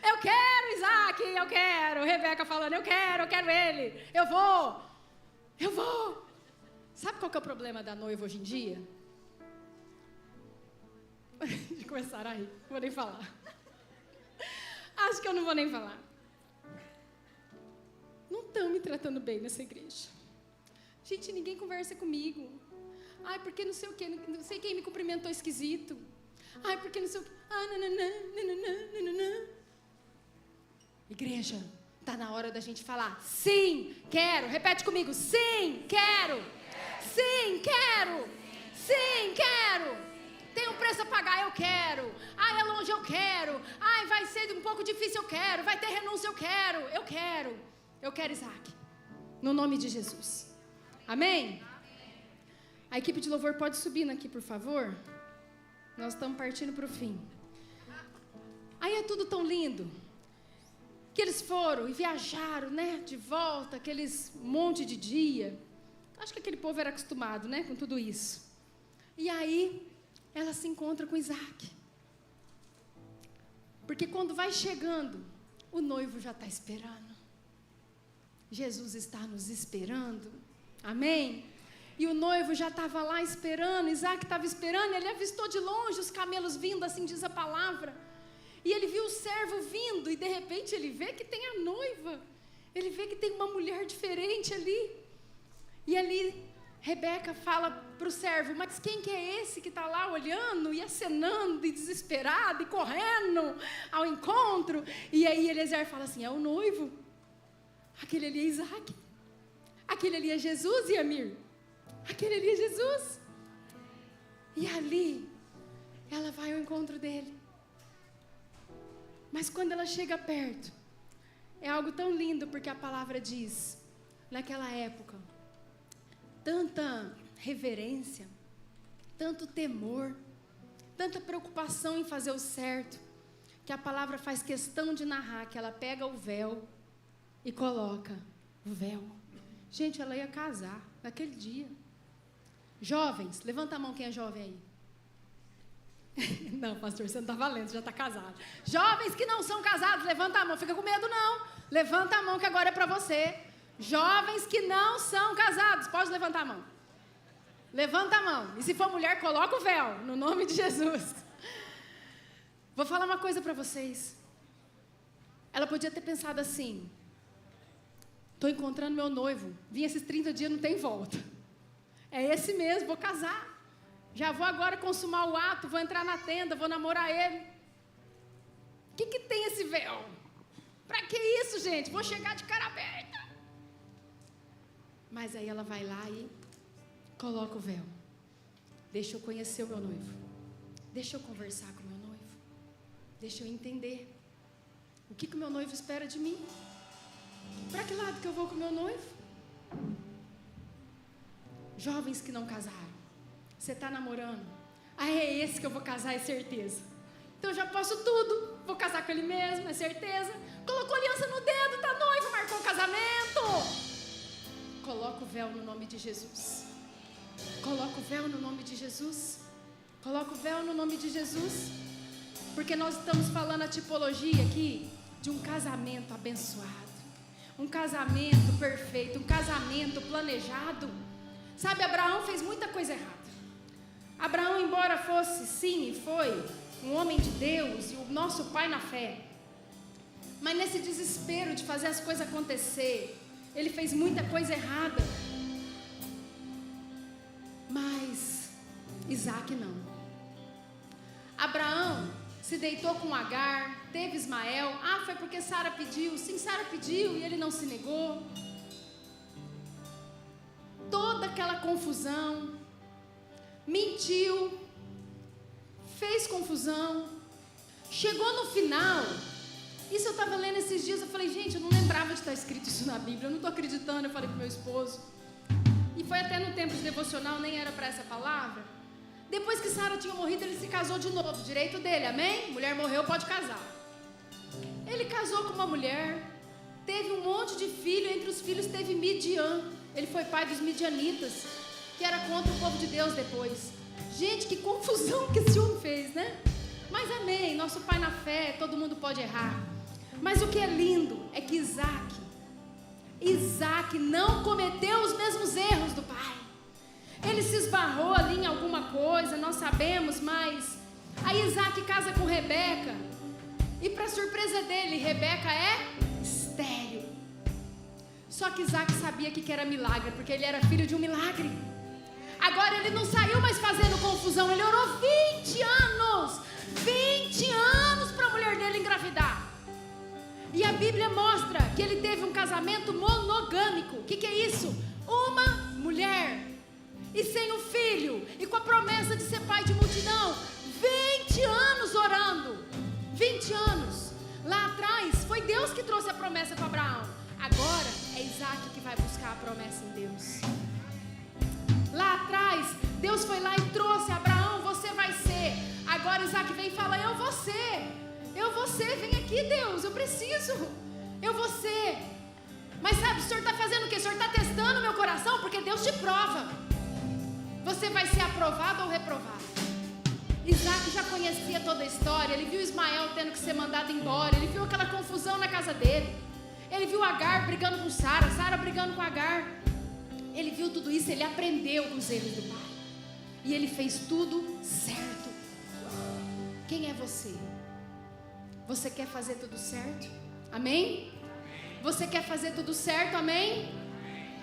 Eu quero Isaac, eu quero. Rebeca falando, eu quero ele. Eu vou. Sabe qual que é o problema da noiva hoje em dia? De começar a rir, não vou nem falar. Acho que eu não vou nem falar. Não estão me tratando bem nessa igreja. Gente, ninguém conversa comigo. Ai, porque não sei o quê, não sei quem me cumprimentou esquisito. Ai, porque não sei o quê. Ah, nananã. Igreja, está na hora da gente falar, sim, quero. Repete comigo, sim, quero. Sim, quero. Sim, quero. Tem um preço a pagar, eu quero. Ai, é longe, eu quero. Ai, vai ser um pouco difícil, eu quero. Vai ter renúncia, eu quero. Eu quero Isaac. No nome de Jesus. Amém? A equipe de louvor pode subir aqui, por favor. Nós estamos partindo para o fim. Aí é tudo tão lindo. Que eles foram e viajaram, né? De volta, aqueles monte de dia. Acho que aquele povo era acostumado, né? Com tudo isso. E aí, ela se encontra com Isaac. Porque quando vai chegando, o noivo já está esperando. Jesus está nos esperando. Amém? E o noivo já estava lá esperando, Isaac estava esperando, ele avistou de longe os camelos vindo, assim diz a palavra. E ele viu o servo vindo, e de repente ele vê que tem a noiva. Ele vê que tem uma mulher diferente ali. E ali, Rebeca fala para o servo, mas quem que é esse que está lá olhando e acenando e desesperado e correndo ao encontro? E aí Eliezer fala assim, é o noivo. Aquele ali é Isaac. Aquele ali é Jesus, Yamir. Aquele ali é Jesus. E ali, ela vai ao encontro dele. Mas quando ela chega perto, é algo tão lindo, porque a palavra diz, naquela época, tanta reverência, tanto temor, tanta preocupação em fazer o certo, que a palavra faz questão de narrar que ela pega o véu e coloca o véu. Gente, ela ia casar naquele dia. Jovens, levanta a mão quem é jovem aí. Não, pastor, você não está valendo, você já está casado. Jovens que não são casados, levanta a mão. Fica com medo não. Levanta a mão que agora é para você. Jovens que não são casados, pode levantar a mão. Levanta a mão. E se for mulher, coloca o véu, no nome de Jesus. Vou falar uma coisa para vocês. Ela podia ter pensado assim, estou encontrando meu noivo, vim esses 30 dias, não tem volta. É esse mesmo, vou casar. Já vou agora consumar o ato, vou entrar na tenda, vou namorar ele. O que tem esse véu? Para que isso, gente? Vou chegar de cara aberta. Mas aí ela vai lá e coloca o véu. Deixa eu conhecer o meu noivo. Deixa eu conversar com o meu noivo. Deixa eu entender. O que o meu noivo espera de mim? Para que lado que eu vou com o meu noivo? Jovens que não casaram. Você está namorando? Ah, é esse que eu vou casar, é certeza. Então eu já posso tudo. Vou casar com ele mesmo, é certeza. Colocou aliança no dedo, tá noivo, marcou o casamento. Coloca o véu no nome de Jesus. Coloca o véu no nome de Jesus. Coloca o véu no nome de Jesus. Porque nós estamos falando a tipologia aqui de um casamento abençoado. Um casamento perfeito, um casamento planejado. Sabe, Abraão fez muita coisa errada. Abraão, embora fosse, sim, e foi um homem de Deus e o nosso pai na fé, mas nesse desespero de fazer as coisas acontecer, ele fez muita coisa errada. Mas Isaac não. Abraão se deitou com Agar, teve Ismael. Ah, foi porque Sara pediu. Sim, Sara pediu e ele não se negou. Toda aquela confusão, mentiu, fez confusão. Chegou no final. Isso eu estava lendo esses dias, eu falei, gente, eu não lembrava de estar escrito isso na Bíblia, eu não estou acreditando, eu falei pro meu esposo. E foi até no tempo de devocional, nem era para essa palavra. Depois que Sara tinha morrido, ele se casou de novo, direito dele, amém? Mulher morreu, pode casar. Ele casou com uma mulher, teve um monte de filho, entre os filhos teve Midian. Ele foi pai dos midianitas, que era contra o povo de Deus depois. Gente, que confusão que esse homem fez, né? Mas amém, nosso pai na fé, todo mundo pode errar. Mas o que é lindo é que Isaac não cometeu os mesmos erros do pai. Ele se esbarrou ali em alguma coisa, nós sabemos, mas aí Isaac casa com Rebeca. E para surpresa dele, Rebeca é estéril. Só que Isaac sabia que era milagre, porque ele era filho de um milagre. Agora ele não saiu mais fazendo confusão, ele orou 20 anos. 20 anos para a mulher dele engravidar. E a Bíblia mostra que ele teve um casamento monogâmico. O que é isso? Uma mulher e sem um filho, e com a promessa de ser pai de multidão. 20 anos orando. 20 anos. Lá atrás foi Deus que trouxe a promessa para Abraão. Agora é Isaac que vai buscar a promessa em Deus. Lá atrás Deus foi lá e trouxe: Abraão, você vai ser. Agora Isaac vem e fala: eu vou ser, vem aqui, Deus, eu preciso, eu vou ser. Mas sabe, o Senhor está fazendo o quê? O Senhor está testando o meu coração, porque Deus te prova. Você vai ser aprovado ou reprovado. Isaac já conhecia toda a história, ele viu Ismael tendo que ser mandado embora, ele viu aquela confusão na casa dele, ele viu Agar brigando com Sara, Sara brigando com Agar. Ele viu tudo isso, ele aprendeu com os erros do pai. E ele fez tudo certo. Quem é você? Você quer fazer tudo certo? Amém? Você quer fazer tudo certo? Amém?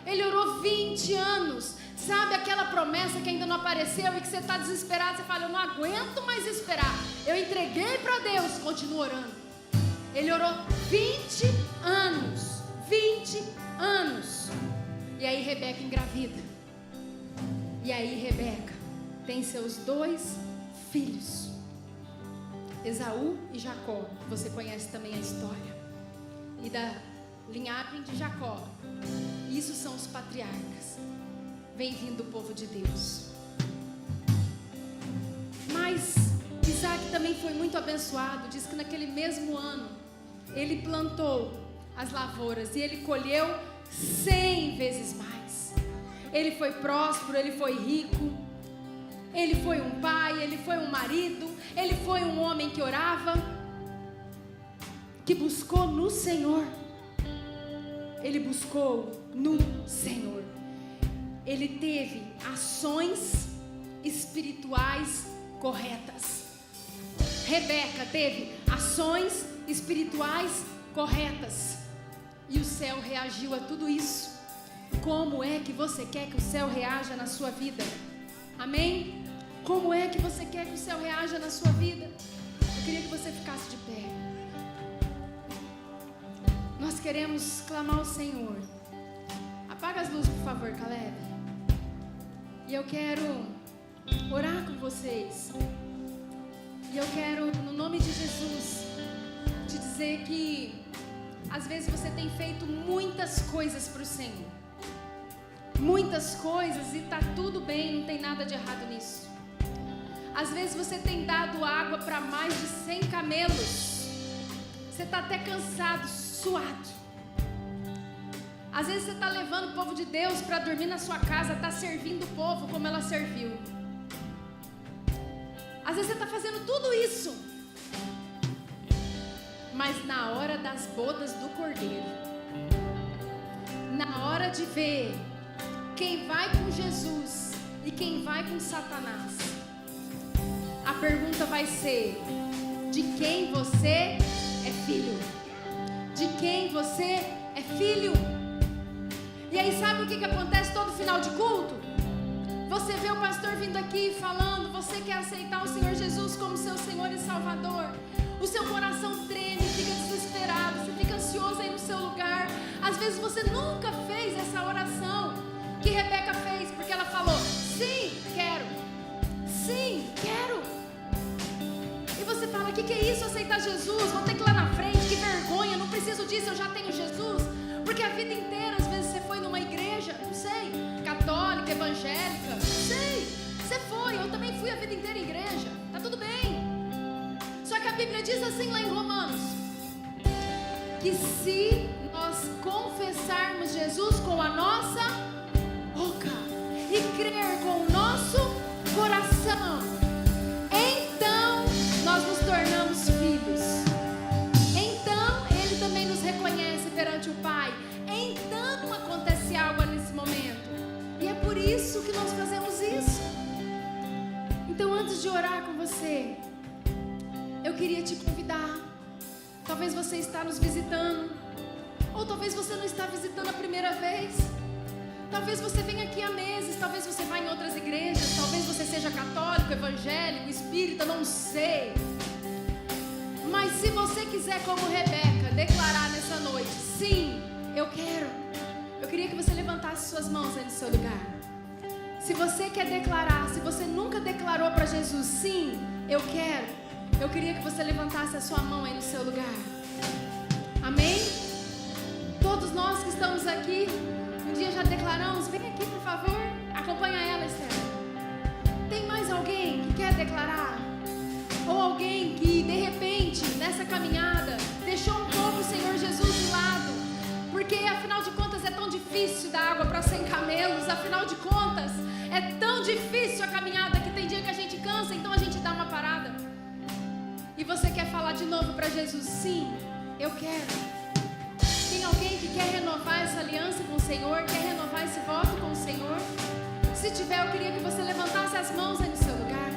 Ele orou 20 anos. Sabe aquela promessa que ainda não apareceu e que você está desesperado? Você fala: eu não aguento mais esperar. Eu entreguei para Deus. Continua orando. Ele orou 20 anos. 20 anos. E aí Rebeca engravida. E aí Rebeca tem seus 2 filhos, Esaú e Jacó. Você conhece também a história. E da linhagem de Jacó, isso são os patriarcas. Vem vindo o povo de Deus. Mas Isaac também foi muito abençoado. Diz que naquele mesmo ano ele plantou as lavouras e ele colheu 100 vezes mais. Ele foi próspero, ele foi rico, ele foi um pai, ele foi um marido, ele foi um homem que orava, que buscou no Senhor. Ele buscou no Senhor. Ele teve ações espirituais corretas. Rebeca teve ações espirituais corretas. E o céu reagiu a tudo isso. Como é que você quer que o céu reaja na sua vida? Amém? Como é que você quer que o céu reaja na sua vida? Eu queria que você ficasse de pé. Nós queremos clamar ao Senhor. Apaga as luzes, por favor, Caleb. E eu quero orar com vocês. E eu quero, no nome de Jesus, te dizer que às vezes você tem feito muitas coisas para o Senhor. Muitas coisas, e está tudo bem, não tem nada de errado nisso. Às vezes você tem dado água para mais de 100 camelos. Você está até cansado, suado. Às vezes você está levando o povo de Deus para dormir na sua casa, está servindo o povo como ela serviu. Às vezes você está fazendo tudo isso, mas na hora das bodas do Cordeiro, na hora de ver quem vai com Jesus e quem vai com Satanás, a pergunta vai ser: de quem você é filho? De quem você é filho? E aí sabe o que acontece todo final de culto? Você vê o pastor vindo aqui falando: você quer aceitar o Senhor Jesus como seu Senhor e Salvador? O seu coração treme, fica desesperado, você fica ansioso aí no seu lugar. Às vezes você nunca fez essa oração que Rebeca fez, porque ela falou: sim, quero. Sim, quero. fala, o que é isso, aceitar Jesus? Vou ter que ir lá na frente, que vergonha, não preciso disso, eu já tenho Jesus. Porque a vida inteira, às vezes, você foi numa igreja, não sei, católica, evangélica, não sei. Você foi, eu também fui a vida inteira em igreja, tá tudo bem. Só que a Bíblia diz assim lá em Romanos, que se nós confessarmos Jesus com a nossa boca e crer com o nosso coração, então nós nos tornamos filhos. Então Ele também nos reconhece perante o Pai. Então acontece algo nesse momento. E é por isso que nós fazemos isso. Então, antes de orar com você, eu queria te convidar. Talvez você está nos visitando, ou talvez você não está visitando a primeira vez. Talvez você venha aqui há meses, talvez você vá em outras igrejas, talvez você seja católico, evangélico, espírita, não sei. Mas se você quiser, como Rebeca, declarar nessa noite, sim, eu quero. Eu queria que você levantasse suas mãos aí no seu lugar. Se você quer declarar, se você nunca declarou para Jesus, sim, eu quero, eu queria que você levantasse a sua mão aí no seu lugar. Amém? Todos nós que estamos aqui, um dia já declaramos. Vem aqui, por favor. Acompanha ela, Esther. Tem mais alguém que quer declarar? Ou alguém que, de repente, nessa caminhada, deixou um pouco o Senhor Jesus de lado? Porque, afinal de contas, é tão difícil dar água para 100 camelos. Afinal de contas, é tão difícil a caminhada que tem dia que a gente cansa, então a gente dá uma parada. E você quer falar de novo para Jesus? Sim, eu quero. Tem alguém que quer renovar essa aliança com o Senhor? Quer renovar esse voto com o Senhor? Se tiver, eu queria que você levantasse as mãos aí no seu lugar.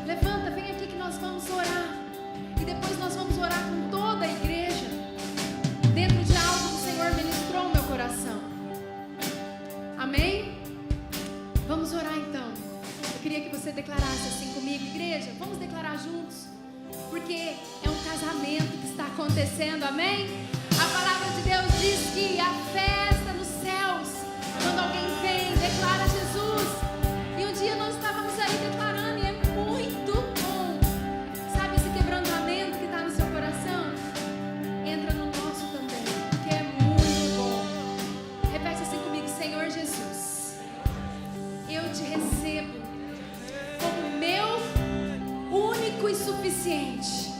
Levanta, vem aqui que nós vamos orar. E depois nós vamos orar com toda a igreja, dentro de algo que o Senhor ministrou no meu coração. Amém? Vamos orar então. Eu queria que você declarasse assim comigo. Igreja, vamos declarar juntos, porque é um casamento que está acontecendo, amém? A palavra de Deus diz que a festa nos céus, quando alguém vem, declara Jesus. E um dia nós estávamos aí declarando, e é muito bom. Sabe esse quebrantamento que está no seu coração? Entra no nosso também, porque é muito bom. Repete assim comigo: Senhor Jesus, eu te recebo como meu único e suficiente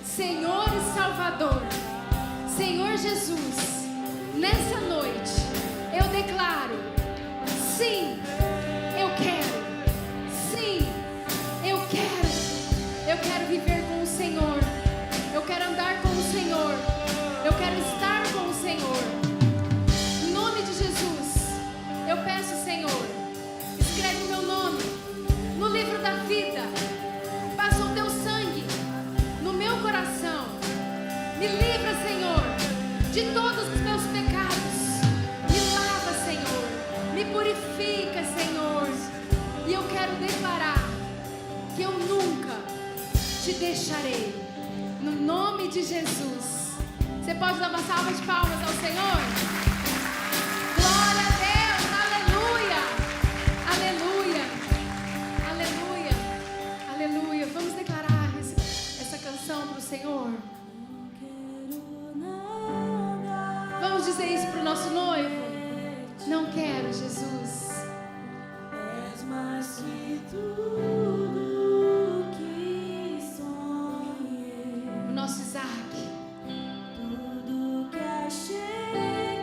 Senhor e Salvador. Senhor Jesus, nessa noite eu declaro, sim, eu quero, sim, eu quero viver com o Senhor, eu quero andar com o Senhor, eu quero estar com o Senhor. Em nome de Jesus, eu peço, Senhor, escreve o meu nome no livro da vida, passa o teu sangue no meu coração, me livra, Senhor, de todos os meus pecados, me lava, Senhor, me purifica, Senhor, e eu quero declarar que eu nunca te deixarei, no nome de Jesus. Você pode dar uma salva de palmas ao Senhor? Glória a Deus, aleluia, aleluia, aleluia, aleluia. Vamos declarar essa canção para o Senhor. Vamos dizer isso para o nosso noivo. Não quero, Jesus. És mais que tudo que sonhei. O nosso Isaac. Tudo que achei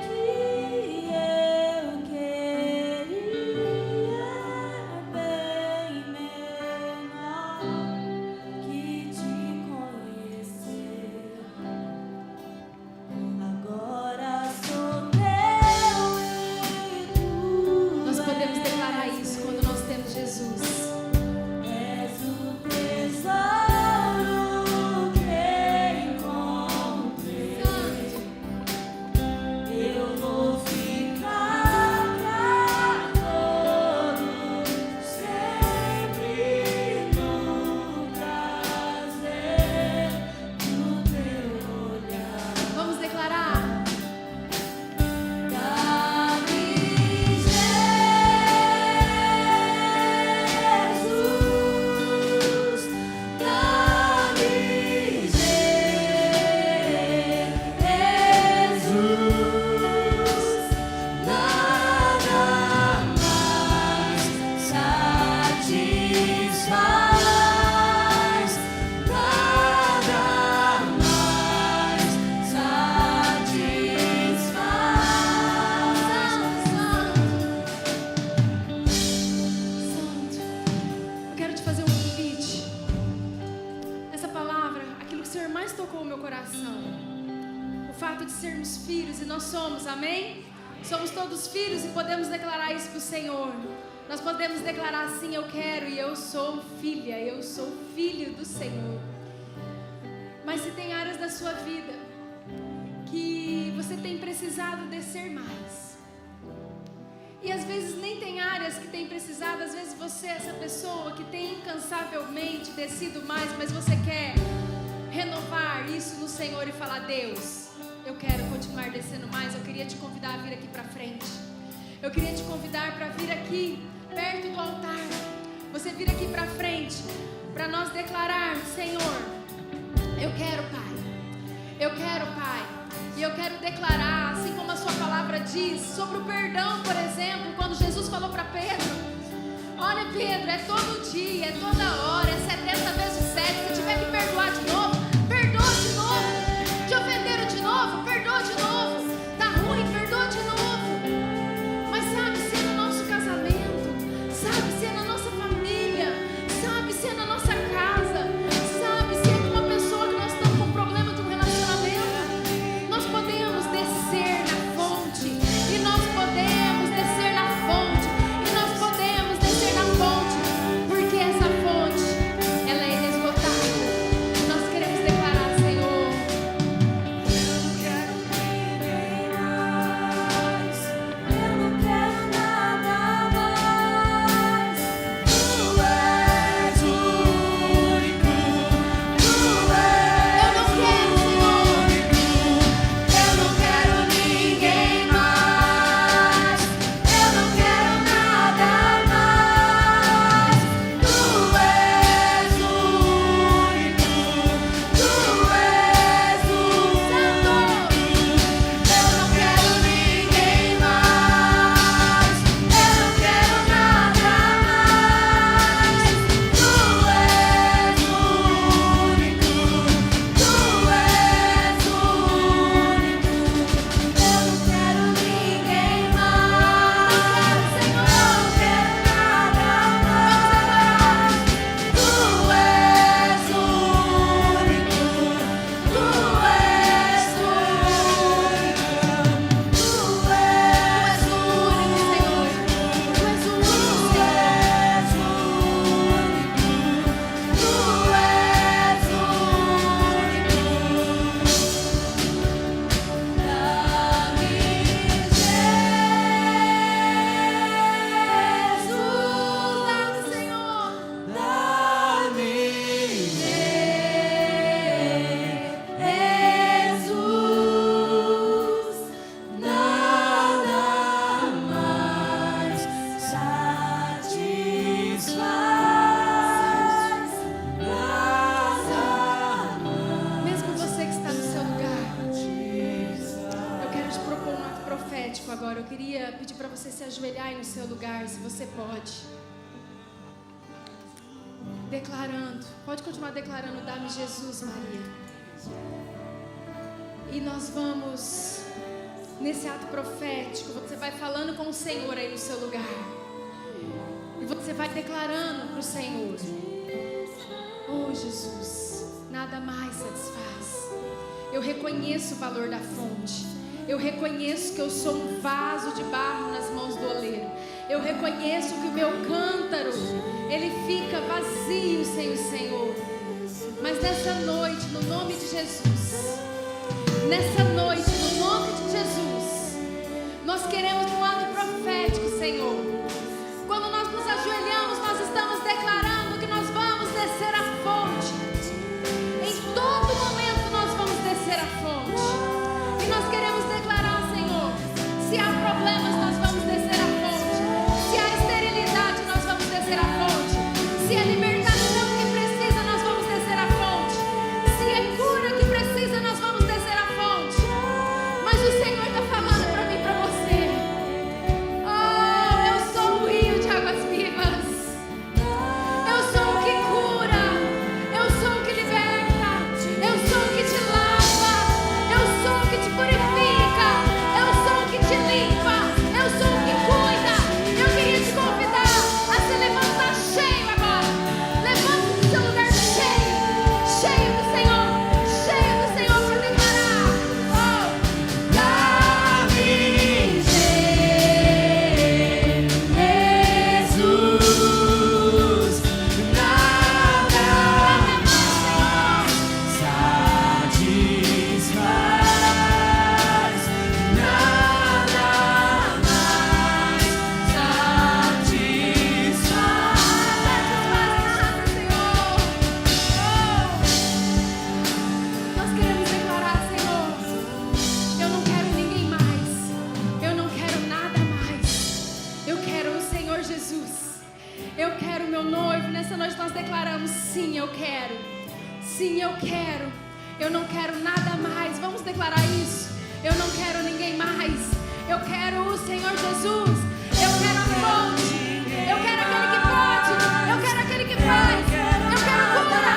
que eu queria bem menor que te conhecer. Agora sou teu e tu fato de sermos filhos, e nós somos, amém? Somos todos filhos e podemos declarar isso para o Senhor. Nós podemos declarar assim: eu quero e eu sou filha, eu sou filho do Senhor. Mas se tem áreas da sua vida que você tem precisado descer mais, e às vezes nem tem áreas que tem precisado, às vezes você é essa pessoa que tem incansavelmente descido mais, mas você quer renovar isso no Senhor e falar: Deus, eu quero continuar descendo mais. Eu queria te convidar a vir aqui para frente. Eu queria te convidar para vir aqui perto do altar. Você vir aqui para frente para nós declarar: Senhor, eu quero, Pai. Eu quero, Pai. E eu quero declarar, assim como a sua palavra diz, sobre o perdão, por exemplo, quando Jesus falou para Pedro: olha, Pedro, é todo dia, é toda hora, é 70 vezes 7. Se tiver que perdoar de novo, perdoa de novo. Te ofenderam de novo, perdoa de novo. Tá ruim, perdoa de novo. Mas sabe, se é no nosso casamento, sabe, se é na nossa família, sabe, se é na nossa casa, sabe, se é com uma pessoa que nós estamos com problema de um relacionamento, nós podemos descer na fonte. E nós podemos descer na fonte. E nós podemos descer na fonte. Porque essa fonte, ela é inesgotável. Nós queremos declarar: Senhor, Eu não quero ninguém mais, eu não quero nada mais. Tu és o único, tu és eu não quero, Senhor. eu não quero ninguém mais, eu não quero nada mais. Tu és o único, tu és o único. Eu não quero ninguém mais, eu não quero nada mais. Tu és o único, tu és o único. Eu não quero ninguém mais, Senhor, eu não quero nada mais. Tu és o único, tu és o único, tu és o único, Senhor. Tu és o único, Tu Senhor. és o único, tu és o único. Dá-me Jesus, Senhor. dá-me Jesus, nada mais satisfaz, nada Mesmo você que está no seu lugar, eu quero te propor um ato profético agora. Eu queria pedir para você se ajoelhar aí no seu lugar, se você pode. Declarando, pode continuar declarando: dá-me Jesus, Maria. E nós vamos, nesse ato profético, você vai falando com o Senhor aí no seu lugar. E você vai declarando para o Senhor: oh Jesus, nada mais satisfaz. Eu reconheço o valor da fonte. Eu reconheço que eu sou um vaso de barro nas mãos do oleiro. Eu reconheço que o meu cântaro, ele fica vazio sem o Senhor. Mas nessa noite, no nome de Jesus, nessa noite, no nome de Jesus, nós queremos um ato profético, Senhor. Quando nós nos ajoelhamos, nós estamos declarando que nós vamos descer a fonte. Em todo momento nós vamos descer a fonte. E nós queremos declarar, Senhor, se há problemas, nós vamos descer a fonte. Se há esterilidade, nós vamos descer a fonte. Se é libertação que precisa, nós vamos descer a fonte. Se é cura que precisa, nós vamos descer a fonte. Mas o Senhor está falando para mim e para você: oh, eu sou o rio de águas vivas. Eu nessa noite nós declaramos: sim, eu quero. Sim, eu quero. Eu não quero nada mais. Vamos declarar isso. Eu não quero ninguém mais. Eu quero o Senhor Jesus. Eu quero a fonte. Eu quero aquele que pode. Eu quero aquele que faz. Eu quero cura.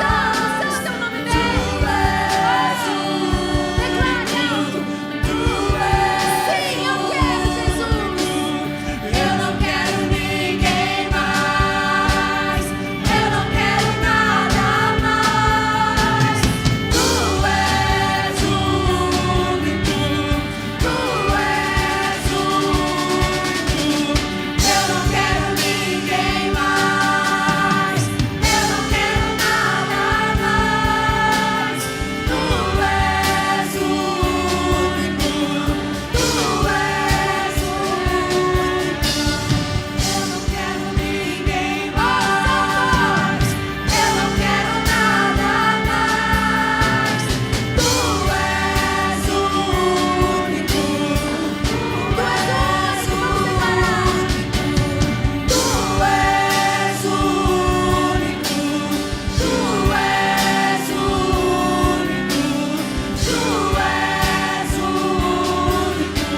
Santo, santo é o nome dele. Declare alto. Sim, eu quero Jesus. Eu não quero ninguém mais. Eu não quero nada mais. Tu és o único. Tu és o único. Eu não quero ninguém mais. Eu não quero nada mais. Tu és o único. Tu és o único. Eu não quero ninguém mais. Eu não quero nada mais. Tu és o único. Tu és o único. Tu és o único. Tu és o único. Tu és o único.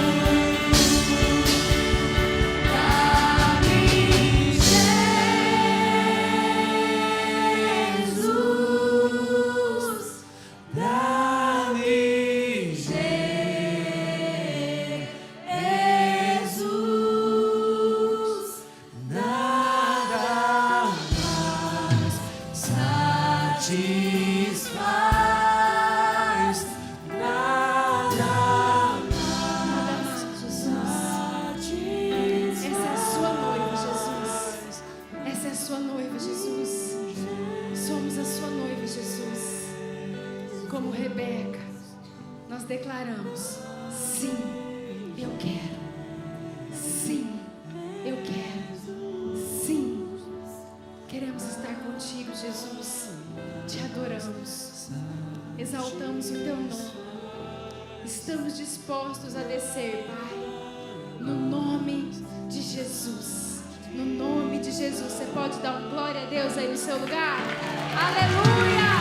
Dá-me Jesus, nada mais satisfaz, nada mais satisfaz. Essa é a sua noiva, Jesus. Essa é a sua noiva, Jesus. Somos a sua noiva, Jesus. Como Rebeca, nós declaramos: sim, eu quero. Sim, eu quero. Sim, queremos estar contigo, Jesus. Te adoramos. Exaltamos o teu nome. Estamos dispostos a descer, Pai. No nome de Jesus. No nome de Jesus. Você pode dar um glória a Deus aí no seu lugar? Aleluia!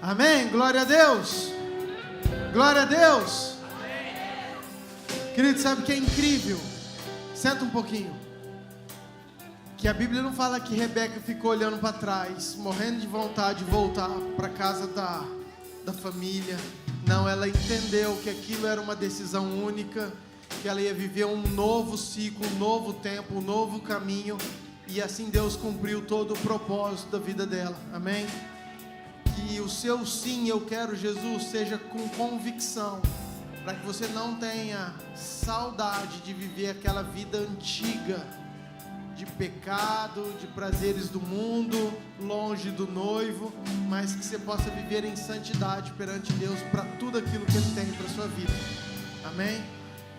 Amém? Glória a Deus. Glória a Deus. Querido, sabe o que é incrível? Senta um pouquinho. Que a Bíblia não fala que Rebeca ficou olhando para trás, morrendo de vontade de voltar para casa da família. Não, ela entendeu que aquilo era uma decisão única, que ela ia viver um novo ciclo, um novo tempo, um novo caminho. E assim Deus cumpriu todo o propósito da vida dela. Amém? Que o seu sim, eu quero Jesus, seja com convicção, para que você não tenha saudade de viver aquela vida antiga, de pecado, de prazeres do mundo, longe do noivo, mas que você possa viver em santidade perante Deus para tudo aquilo que Ele tem para a sua vida. Amém?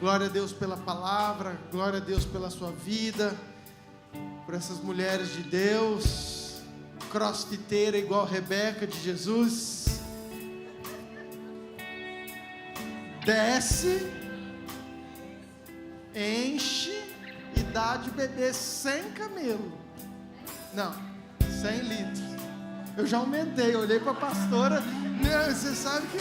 Glória a Deus pela palavra, glória a Deus pela sua vida, por essas mulheres de Deus, crossfiteira igual Rebeca de Jesus. Desce, enche e dá de beber 100 camelo. Não, 100 litros. Eu já aumentei, olhei para a pastora. Não, você sabe que...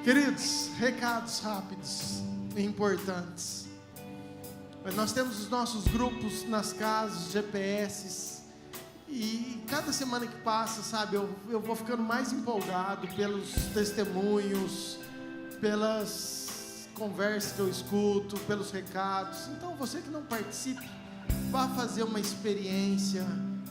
Queridos, recados rápidos e importantes. Nós temos os nossos grupos nas casas, GPS, e cada semana que passa, sabe, eu vou ficando mais empolgado pelos testemunhos, pelas conversas que eu escuto, pelos recados. Então, você que não participe, vá fazer uma experiência.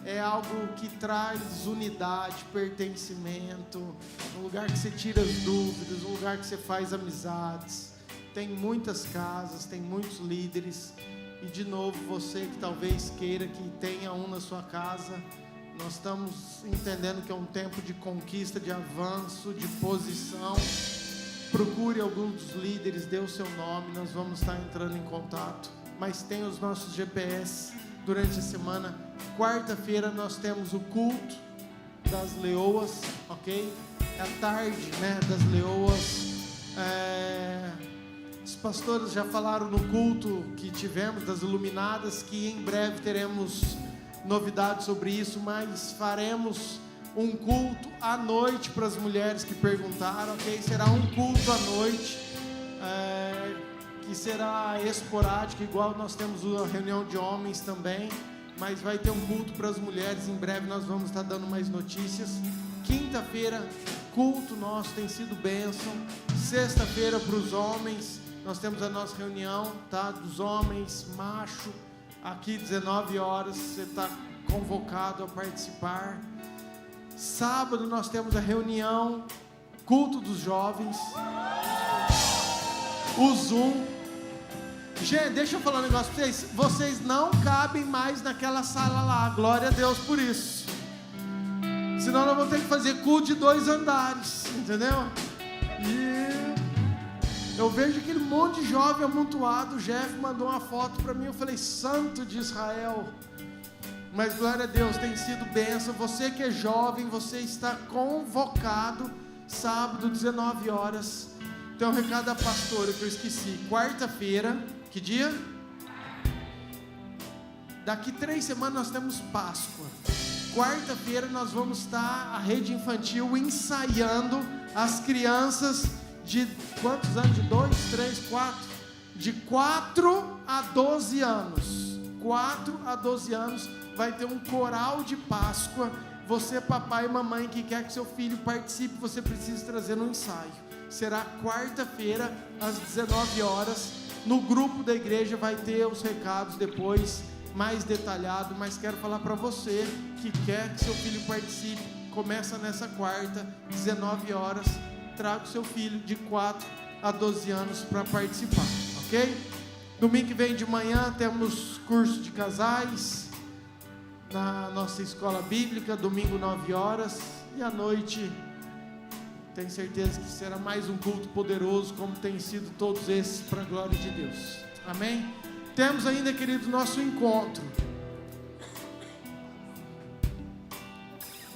É algo que traz unidade, pertencimento, um lugar que você tira as dúvidas, um lugar que você faz amizades. Tem muitas casas, tem muitos líderes. E de novo, você que talvez queira que tenha um na sua casa, nós estamos entendendo que é um tempo de conquista, de avanço, de posição. Procure algum dos líderes, dê o seu nome, nós vamos estar entrando em contato. Mas tem os nossos GPS durante a semana. Quarta-feira nós temos o culto das leoas, ok? É a tarde, né, das leoas. Os pastores já falaram no culto que tivemos das iluminadas que em breve teremos novidades sobre isso, mas faremos um culto à noite para as mulheres que perguntaram, ok? Será um culto à noite, que será esporádico, igual nós temos a reunião de homens também, mas vai ter um culto para as mulheres. Em breve nós vamos estar dando mais notícias. Quinta-feira, culto nosso tem sido bênção. Sexta-feira, para os homens, nós temos a nossa reunião, tá? Dos homens, macho, aqui 19 horas, você está convocado a participar. Sábado nós temos a reunião, culto dos jovens, o Zoom. Gente, deixa eu falar um negócio para vocês. Vocês não cabem mais naquela sala lá, glória a Deus por isso. Senão nós vamos ter que fazer culto de 2 andares, entendeu? E eu vejo aquele monte de jovem amontoado. O Jeff mandou uma foto para mim, eu falei, Santo de Israel. Mas glória a Deus, tem sido bênção. Você que é jovem, você está convocado, sábado, 19 horas. Tem um recado da pastora que eu esqueci. Quarta-feira, que dia? Daqui 3 semanas nós temos Páscoa. Quarta-feira nós vamos estar, a rede infantil, ensaiando as crianças de quantos anos? De 2, 3, 4? De 4 a 12 anos. 4 a 12 anos vai ter um coral de Páscoa. Você, papai e mamãe, que quer que seu filho participe, você precisa trazer no ensaio. Será quarta-feira, às 19 horas. No grupo da igreja vai ter os recados depois, mais detalhado. Mas quero falar para você que quer que seu filho participe. Começa nessa quarta, 19 horas. Traga o seu filho de 4 a 12 anos para participar, ok? Domingo que vem de manhã temos curso de casais na nossa escola bíblica, domingo 9 horas. E à noite, tenho certeza que será mais um culto poderoso, como tem sido todos esses, para a glória de Deus. Amém? Temos ainda, querido, nosso encontro.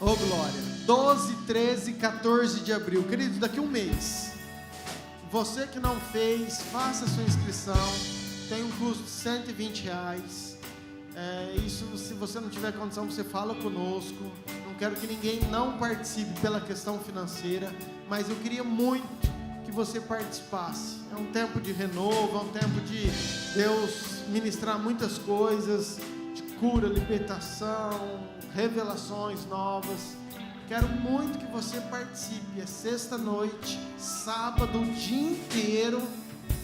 Oh glória! 12, 13, 14 de abril. Querido, daqui um mês. Você que não fez, faça a sua inscrição. Tem um custo de R$120. Isso, se você não tiver condição, você fala conosco. Não quero que ninguém não participe pela questão financeira, mas eu queria muito que você participasse. É um tempo de renovo, é um tempo de Deus ministrar muitas coisas, de cura, libertação, revelações novas. Quero muito que você participe. É sexta-noite, sábado o dia inteiro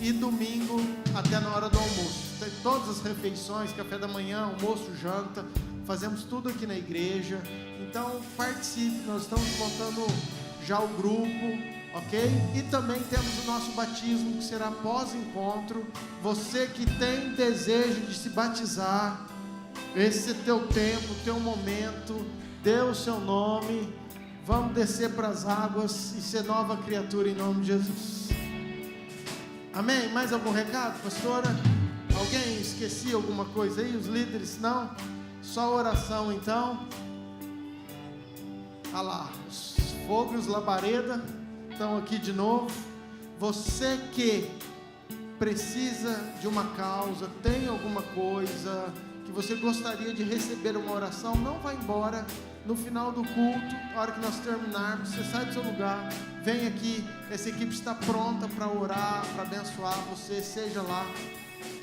e domingo até na hora do almoço. Tem todas as refeições, café da manhã, almoço, janta. Fazemos tudo aqui na igreja. Então participe, nós estamos montando já o grupo, ok? E também temos o nosso batismo, que será pós-encontro. Você que tem desejo de se batizar, esse é teu tempo, teu momento. Dê o seu nome, vamos descer para as águas e ser nova criatura em nome de Jesus. Amém? Mais algum recado, pastora? Alguém esqueci alguma coisa aí? Os líderes não? Só oração então. Olha lá, os fogos e os labareda estão aqui de novo. Você que precisa de uma causa, tem alguma coisa que você gostaria de receber uma oração, não vá embora. No final do culto, na hora que nós terminarmos, você sai do seu lugar, vem aqui, essa equipe está pronta para orar, para abençoar você, seja lá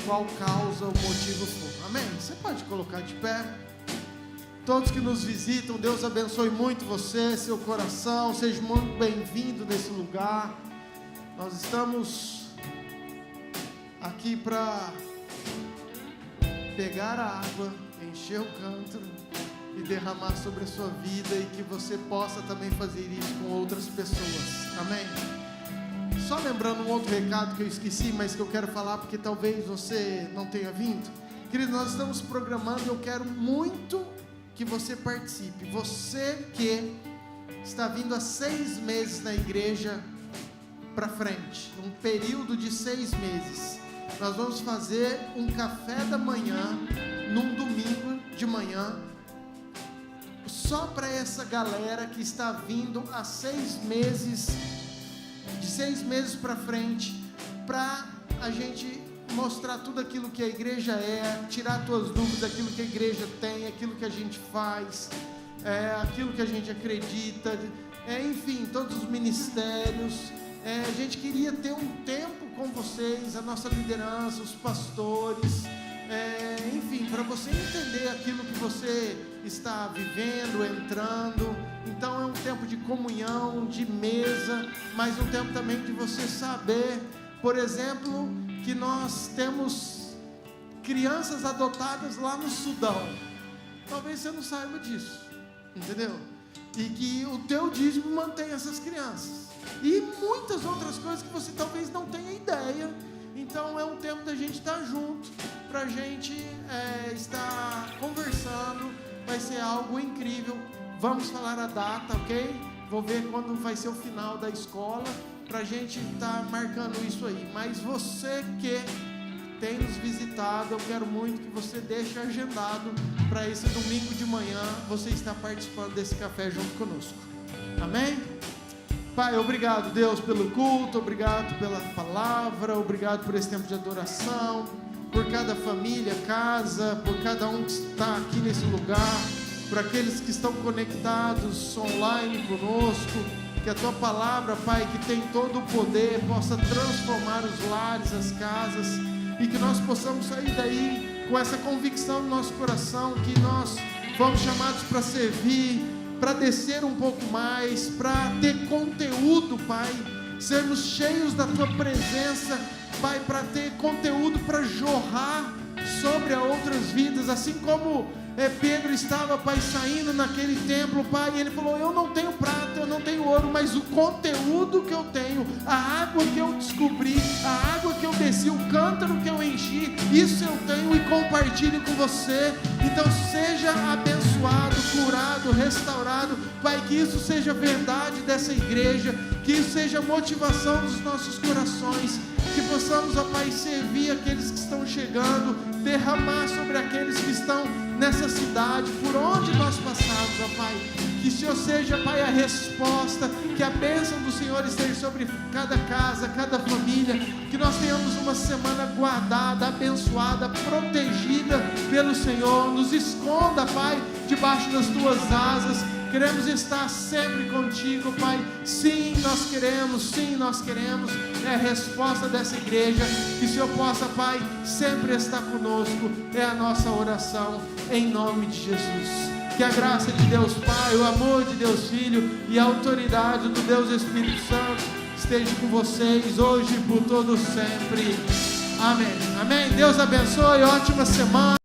qual causa ou motivo for. Amém? Você pode colocar de pé. Todos que nos visitam, Deus abençoe muito você, seu coração, seja muito bem-vindo nesse lugar. Nós estamos aqui para pegar a água, encher o cântaro e derramar sobre a sua vida, e que você possa também fazer isso com outras pessoas. Amém? Só lembrando um outro recado que eu esqueci, mas que eu quero falar porque talvez você não tenha vindo. Querido, nós estamos programando e eu quero muito que você participe. Você que está vindo há 6 meses na igreja para frente, um período de 6 meses, nós vamos fazer um café da manhã num domingo de manhã, só para essa galera que está vindo há 6 meses, de 6 meses para frente, para a gente mostrar tudo aquilo que a igreja é, tirar tuas dúvidas daquilo que a igreja tem, aquilo que a gente faz, aquilo que a gente acredita, enfim, todos os ministérios. A gente queria ter um tempo com vocês, a nossa liderança, os pastores, enfim, para você entender aquilo que você está vivendo, entrando. Então é um tempo de comunhão, de mesa, mas um tempo também de você saber, por exemplo, que nós temos crianças adotadas lá no Sudão. Talvez você não saiba disso, entendeu? E que o teu dízimo mantém essas crianças. E muitas outras coisas que você talvez não tenha ideia. Então é um tempo da gente estar junto, para a gente estar conversando. Vai ser algo incrível. Vamos falar a data, ok? Vou ver quando vai ser o final da escola, para a gente estar marcando isso aí. Mas você que tem nos visitado, eu quero muito que você deixe agendado para esse domingo de manhã você estar participando desse café junto conosco. Amém? Pai, obrigado, Deus, pelo culto, obrigado pela palavra, obrigado por esse tempo de adoração, por cada família, casa, por cada um que está aqui nesse lugar, por aqueles que estão conectados online conosco. Que a Tua palavra, Pai, que tem todo o poder, possa transformar os lares, as casas, e que nós possamos sair daí com essa convicção no nosso coração, que nós fomos chamados para servir, para descer um pouco mais, para ter conteúdo, Pai, sermos cheios da Tua presença, Pai, para ter conteúdo para jorrar sobre outras vidas, assim como Pedro estava, Pai, saindo naquele templo, Pai, e ele falou: eu não tenho prata, eu não tenho ouro, mas o conteúdo que eu tenho, a água que eu descobri, a água que eu desci, o cântaro que eu enchi, isso eu tenho e compartilho com você. Então seja abençoado, curado, restaurado, Pai, que isso seja verdade dessa igreja, que isso seja motivação dos nossos corações, que possamos, ó Pai, servir aqueles que estão chegando, derramar sobre aqueles que estão nessa cidade, por onde nós passamos, ó Pai. Que o Senhor seja, Pai, a resposta, que a bênção do Senhor esteja sobre cada casa, cada família, que nós tenhamos uma semana guardada, abençoada, protegida pelo Senhor. Nos esconda, Pai, debaixo das Tuas asas. Queremos estar sempre contigo, Pai. Sim, nós queremos. É a resposta dessa igreja. Que o Senhor possa, Pai, sempre estar conosco. É a nossa oração, em nome de Jesus. Que a graça de Deus Pai, o amor de Deus Filho e a autoridade do Deus Espírito Santo esteja com vocês hoje e por todo sempre. Amém. Amém. Deus abençoe. Ótima semana.